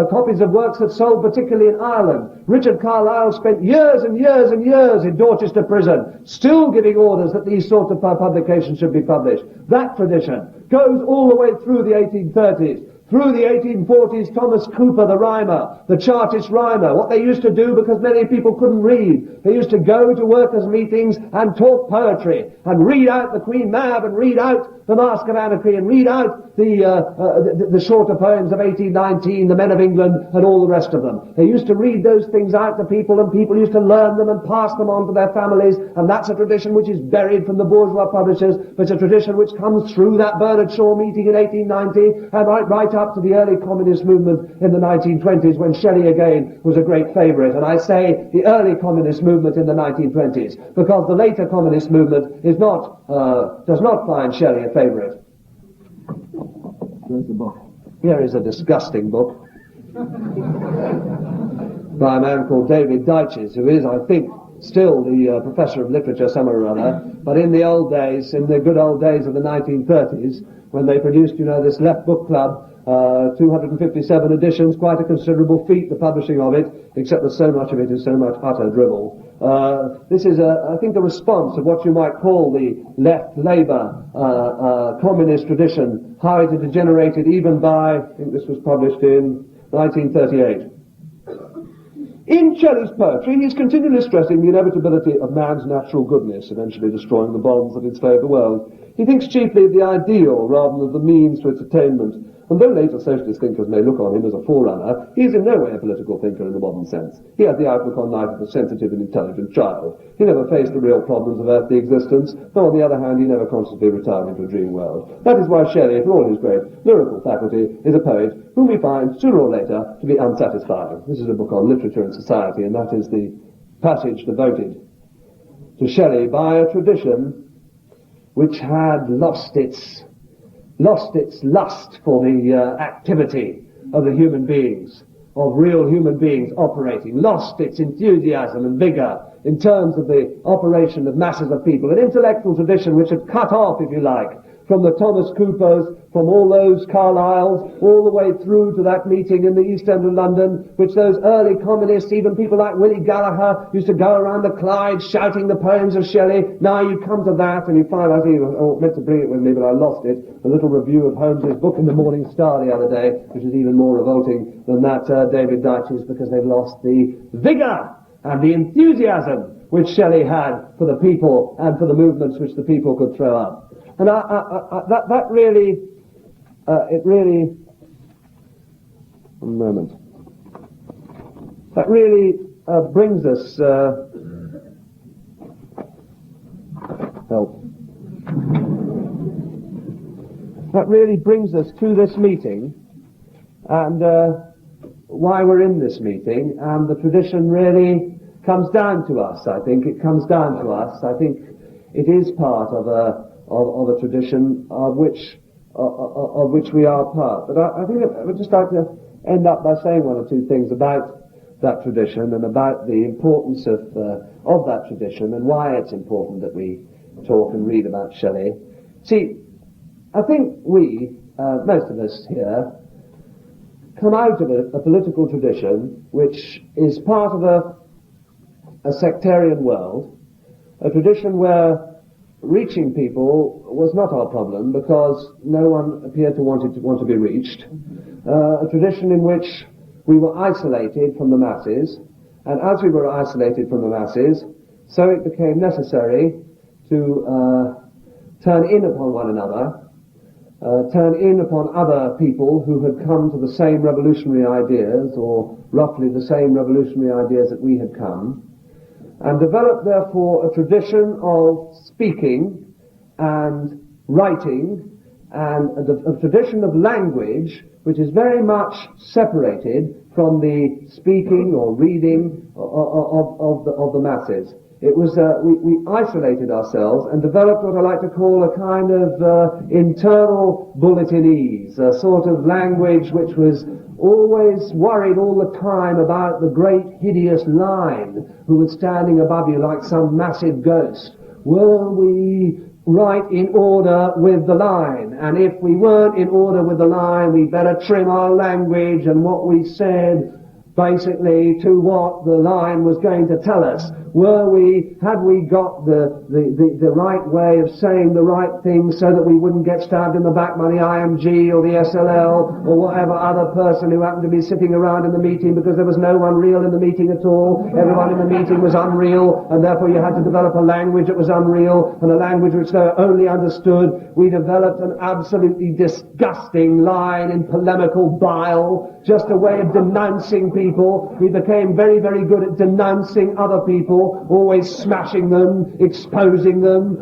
copies of works that sold particularly in Ireland. Richard Carlyle spent years and years and years in Dorchester prison, still giving orders that these sorts of publications should be published. That tradition goes all the way through the 1830s. Through the 1840s, Thomas Cooper, the rhymer, the Chartist rhymer, what they used to do because many people couldn't read, they used to go to workers' meetings and talk poetry, and read out the Queen Mab, and read out the Mask of Anarchy, and read out the shorter poems of 1819, the Men of England, and all the rest of them. They used to read those things out to people, and people used to learn them and pass them on to their families, and that's a tradition which is buried from the bourgeois publishers, but it's a tradition which comes through that Bernard Shaw meeting in 1890, and right up to the early communist movement in the 1920s, when Shelley again was a great favourite. And I say the early communist movement in the 1920s, because the later communist movement is not, does not find Shelley a favourite. Where's the book? Here is a disgusting book by a man called David Dyches, who is, I think, still the professor of literature somewhere or other, but in the old days, in the good old days of the 1930s, when they produced, this Left Book Club, 257 editions, quite a considerable feat, the publishing of it, except that so much of it is so much utter drivel. This is, I think, a response of what you might call the left Labour communist tradition, how it had degenerated even by, I think this was published in 1938. In Shelley's poetry, he is continually stressing the inevitability of man's natural goodness, eventually destroying the bonds that enslave the world. He thinks chiefly of the ideal rather than of the means to its attainment. And though later socialist thinkers may look on him as a forerunner, he is in no way a political thinker in the modern sense. He had the outlook on life of a sensitive and intelligent child. He never faced the real problems of earthly existence, though on the other hand he never consciously retired into a dream world. That is why Shelley, for all his great lyrical faculty, is a poet whom we find, sooner or later, to be unsatisfying. This is a book on literature and society, and that is the passage devoted to Shelley by a tradition which had lost its lust for the activity of the human beings, of real human beings operating, lost its enthusiasm and vigor in terms of the operation of masses of people, an intellectual tradition which had cut off, if you like, from the Thomas Coopers, from all those Carlyles, all the way through to that meeting in the East End of London, which those early communists, even people like Willie Gallagher, used to go around the Clyde shouting the poems of Shelley. Now you come to that and you find, I think, I meant to bring it with me, but I lost it, a little review of Holmes's book in the Morning Star the other day, which is even more revolting than that David Dyches, because they've lost the vigour and the enthusiasm which Shelley had for the people and for the movements which the people could throw up. And that really, one moment, that really brings us, help. That really brings us to this meeting, and why we're in this meeting, and the tradition really comes down to us, I think. It comes down to us. I think it is part of a tradition of which we are part. But I think I would just like to end up by saying one or two things about that tradition and about the importance of that tradition and why it's important that we talk and read about Shelley. See, I think we, most of us here, come out of a political tradition which is part of a sectarian world, a tradition where reaching people was not our problem because no one appeared to want to be reached. A tradition in which we were isolated from the masses, and as we were isolated from the masses, so it became necessary to turn in upon one another, turn in upon other people who had come to the same revolutionary ideas, or roughly the same revolutionary ideas that we had come, and develop, therefore, a tradition of speaking and writing and a tradition of language which is very much separated from the speaking or reading of the masses. It was, we isolated ourselves and developed what I like to call a kind of internal bulletinese, a sort of language which was always worried all the time about the great hideous line who was standing above you like some massive ghost, were we right in order with the line? And if we weren't in order with the line, we better trim our language and what we said basically to what the line was going to tell us. Had we got the right way of saying the right thing so that we wouldn't get stabbed in the back by the IMG or the SLL or whatever other person who happened to be sitting around in the meeting, because there was no one real in the meeting at all. Everyone in the meeting was unreal, and therefore you had to develop a language that was unreal and a language which they only understood. We developed an absolutely disgusting line in polemical bile, just a way of denouncing people. We became very, very good at denouncing other people, always smashing them, exposing them,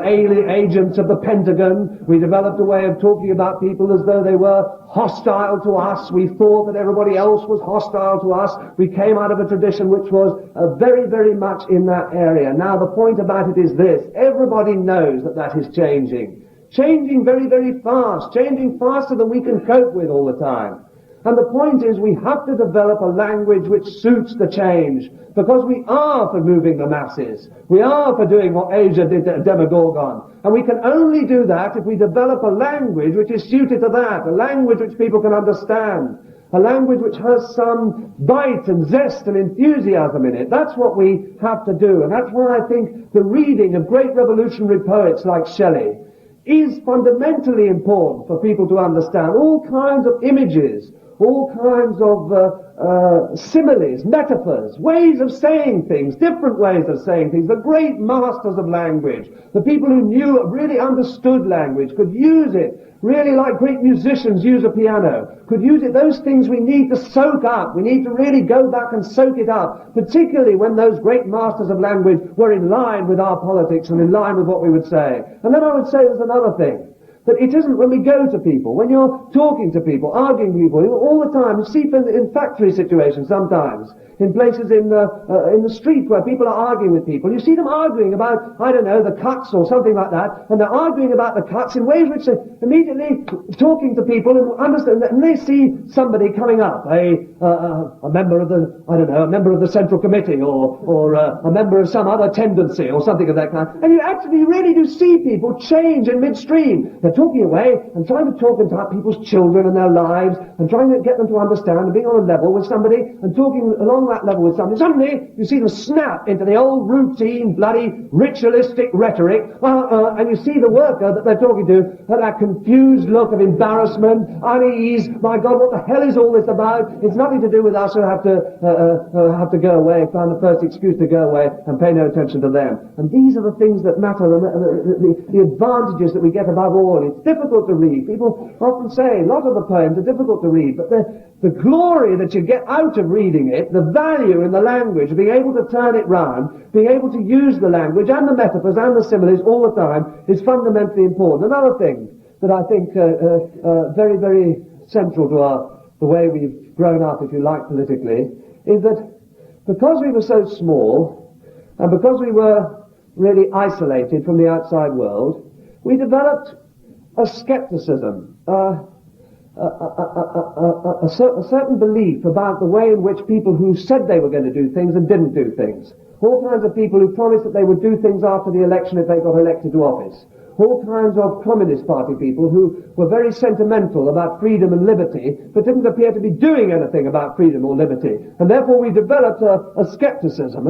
agents of the Pentagon. We developed a way of talking about people as though they were hostile to us. We thought that everybody else was hostile to us. We came out of a tradition which was very, very much in that area. Now the point about it is this: everybody knows that that is changing. Changing very, very fast. Changing faster than we can cope with all the time. And the point is, we have to develop a language which suits the change, because we are for moving the masses. We are for doing what Asia did to Demogorgon. And we can only do that if we develop a language which is suited to that, a language which people can understand, a language which has some bite and zest and enthusiasm in it. That's what we have to do. And that's why I think the reading of great revolutionary poets like Shelly is fundamentally important for people to understand. All kinds of images, all kinds of similes, metaphors, ways of saying things, different ways of saying things. The great masters of language, the people who knew, really understood language, could use it, really like great musicians use a piano, could use it. Those things we need to soak up. We need to really go back and soak it up, particularly when those great masters of language were in line with our politics and in line with what we would say. And then I would say there's another thing. That it isn't when we go to people, when you're talking to people, arguing with people, all the time. You see in factory situations sometimes, in places in the street where people are arguing with people, you see them arguing about, I don't know, the cuts or something like that, and they're arguing about the cuts in ways which they're immediately talking to people and understand that, and they see somebody coming up, a member of the, I don't know, a member of the Central Committee or a member of some other tendency or something of that kind, and you actually really do see people change in midstream. They're talking away and trying to talk about people's children and their lives and trying to get them to understand and being on a level with somebody and talking along that level with somebody. Suddenly, you see them snap into the old routine, bloody, ritualistic rhetoric, and you see the worker that they're talking to, that confused look of embarrassment, unease. My God, what the hell is all this about? It's nothing to do with us who have to go away, find the first excuse to go away and pay no attention to them. And these are the things that matter, the advantages that we get above all. It's difficult to read. People often say a lot of the poems are difficult to read, but the glory that you get out of reading it, the value in the language, being able to turn it round, being able to use the language and the metaphors and the similes all the time is fundamentally important. Another thing that I think very, very central to the way we've grown up, if you like, politically, is that because we were so small and because we were really isolated from the outside world, we developed a skepticism, a certain belief about the way in which people who said they were going to do things and didn't do things. All kinds of people who promised that they would do things after the election if they got elected to office. All kinds of Communist Party people who were very sentimental about freedom and liberty, but didn't appear to be doing anything about freedom or liberty. And therefore we developed a skepticism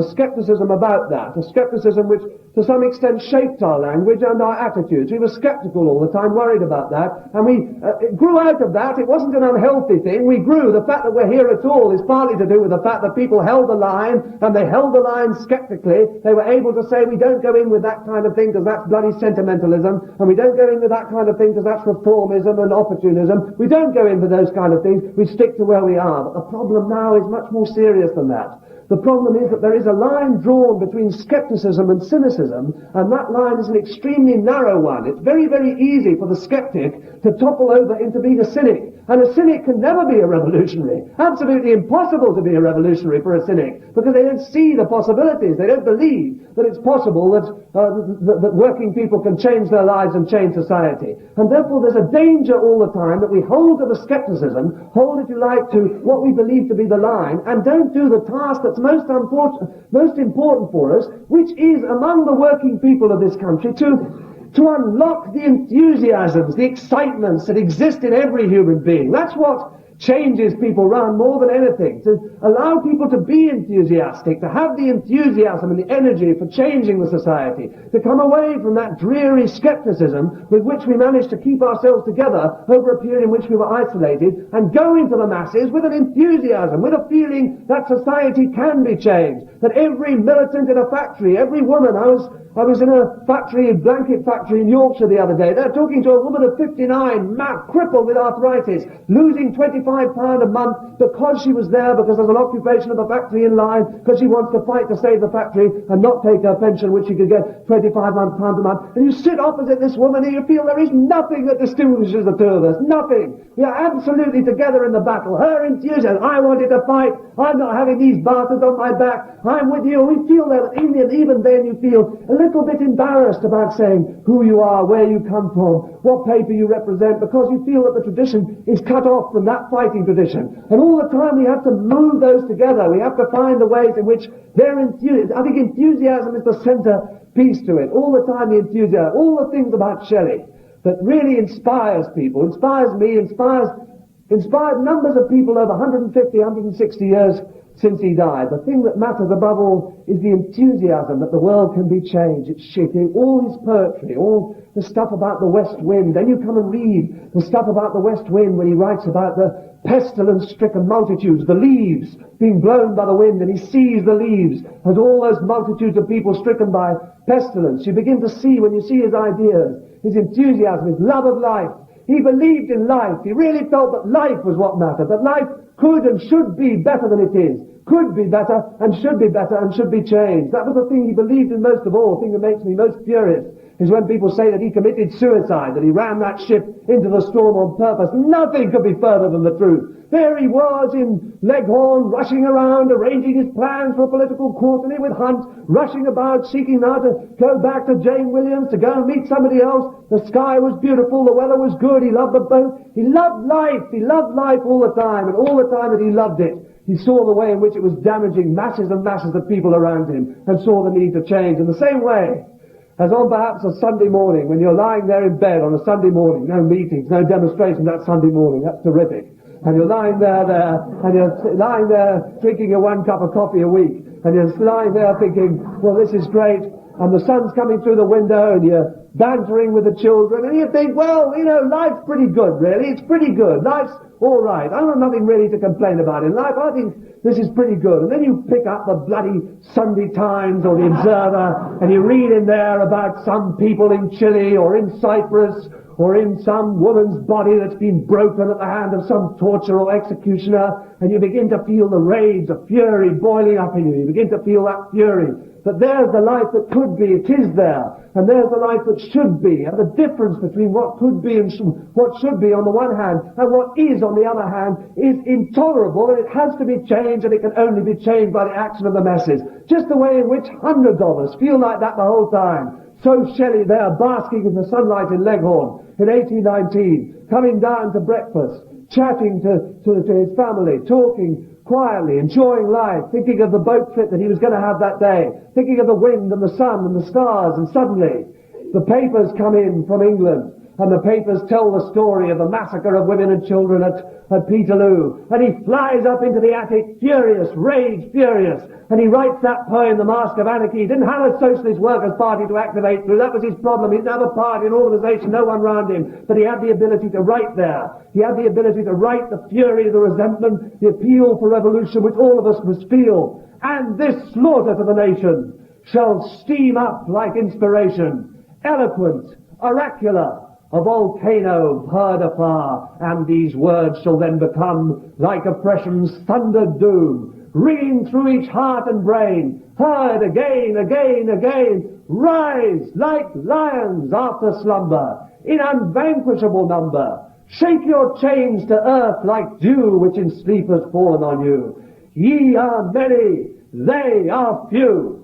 about that, a skepticism which to some extent shaped our language and our attitudes. We were skeptical all the time, worried about that, and we grew out of that. It wasn't an unhealthy thing. We grew. The fact that we're here at all is partly to do with the fact that people held the line, and they held the line skeptically. They were able to say, we don't go in with that kind of thing because that's bloody sentimentalism, and we don't go in with that kind of thing because that's reformism and opportunism. We don't go in with those kind of things. We stick to where we are. But the problem now is much more serious than that. The problem is that there is a line drawn between skepticism and cynicism, and that line is an extremely narrow one. It's very, very easy for the skeptic to topple over into being a cynic. And a cynic can never be a revolutionary. Absolutely impossible to be a revolutionary for a cynic, because they don't see the possibilities. They don't believe that it's possible that working people can change their lives and change society. And therefore there's a danger all the time that we hold to the skepticism, hold, if you like, to what we believe to be the line, and don't do the task that's most important for us, which is among the working people of this country, to unlock the enthusiasms, the excitements that exist in every human being. That's what changes people round more than anything, to allow people to be enthusiastic, to have the enthusiasm and the energy for changing the society, to come away from that dreary skepticism with which we managed to keep ourselves together over a period in which we were isolated, and go into the masses with an enthusiasm, with a feeling that society can be changed, that every militant in a factory, every woman, I was in a blanket factory in Yorkshire the other day. They're talking to a woman of 59, crippled with arthritis, losing £25 a month because she was there, because there's an occupation of the factory in line, because she wants to fight to save the factory and not take her pension, which she could get £25 a month. And you sit opposite this woman and you feel there is nothing that distinguishes the two of us. Nothing. We are absolutely together in the battle. Her enthusiasm, I wanted to fight. I'm not having these bastards on my back. I'm with you. We feel that even then you feel a little bit embarrassed about saying who you are, where you come from, what paper you represent, because you feel that the tradition is cut off from that fighting tradition. And all the time we have to move those together. We have to find the ways in which their enthusiasm, I think enthusiasm is the center piece to it. All the time the enthusiasm, all the things about Shelley that really inspires people, inspires me, inspired numbers of people over 150, 160 years since he died. The thing that matters above all is the enthusiasm that the world can be changed. It's shitting all his poetry, all the stuff about the west wind. Then you come and read the stuff about the west wind when he writes about the pestilence-stricken multitudes, the leaves being blown by the wind, and he sees the leaves as all those multitudes of people stricken by pestilence. You begin to see, when you see his ideas, his enthusiasm, his love of life. He believed in life. He really felt that life was what mattered, that life could and should be better than it is, could be better and should be better and should be changed. That was the thing he believed in most of all. The thing that makes me most furious is when people say that he committed suicide, that he ran that ship into the storm on purpose. Nothing could be further than the truth. There he was in Leghorn, rushing around, arranging his plans for a political quarterly with Hunt, rushing about, seeking now to go back to Jane Williams, to go and meet somebody else. The sky was beautiful, the weather was good, he loved the boat, he loved life all the time, and all the time that he loved it, he saw the way in which it was damaging masses and masses of people around him, and saw the need to change. In the same way, as on perhaps a Sunday morning, when you're lying there in bed on a Sunday morning, no meetings, no demonstrations that Sunday morning, that's terrific. And you're lying there, and you're lying there drinking your 1 cup of coffee a week, and you're lying there thinking, well, this is great, and the sun's coming through the window, and you're bantering with the children, and you think, well, you know, life's pretty good, really. It's pretty good. Life's all right. I've got nothing really to complain about in life. I think this is pretty good. And then you pick up the bloody Sunday Times or the Observer, and you read in there about some people in Chile or in Cyprus or in some woman's body that's been broken at the hand of some torturer or executioner, and you begin to feel the rage, the fury boiling up in you. You begin to feel that fury. But there's the life that could be, it is there. And there's the life that should be. And the difference between what could be and what should be on the one hand and what is on the other hand is intolerable, and it has to be changed, and it can only be changed by the action of the masses. Just the way in which hundreds of us feel like that the whole time. So Shelley there, basking in the sunlight in Leghorn in 1819, coming down to breakfast, chatting to his family, talking quietly, enjoying life, thinking of the boat trip that he was going to have that day, thinking of the wind and the sun and the stars, and suddenly the papers come in from England, and the papers tell the story of the massacre of women and children at Peterloo, and he flies up into the attic, furious, furious, and he writes that poem, The Mask of Anarchy. He didn't have a Socialist Workers' Party to activate through. That was his problem. He didn't have a party, an organisation, no one round him. But he had the ability to write there. He had the ability to write the fury, the resentment, the appeal for revolution, which all of us must feel. And this slaughter to the nation shall steam up like inspiration, eloquent, oracular, a volcano heard afar, and these words shall then become like oppression's thundered doom, ringing through each heart and brain, heard again, again, again, rise like lions after slumber, in unvanquishable number, shake your chains to earth like dew which in sleep has fallen on you. Ye are many, they are few.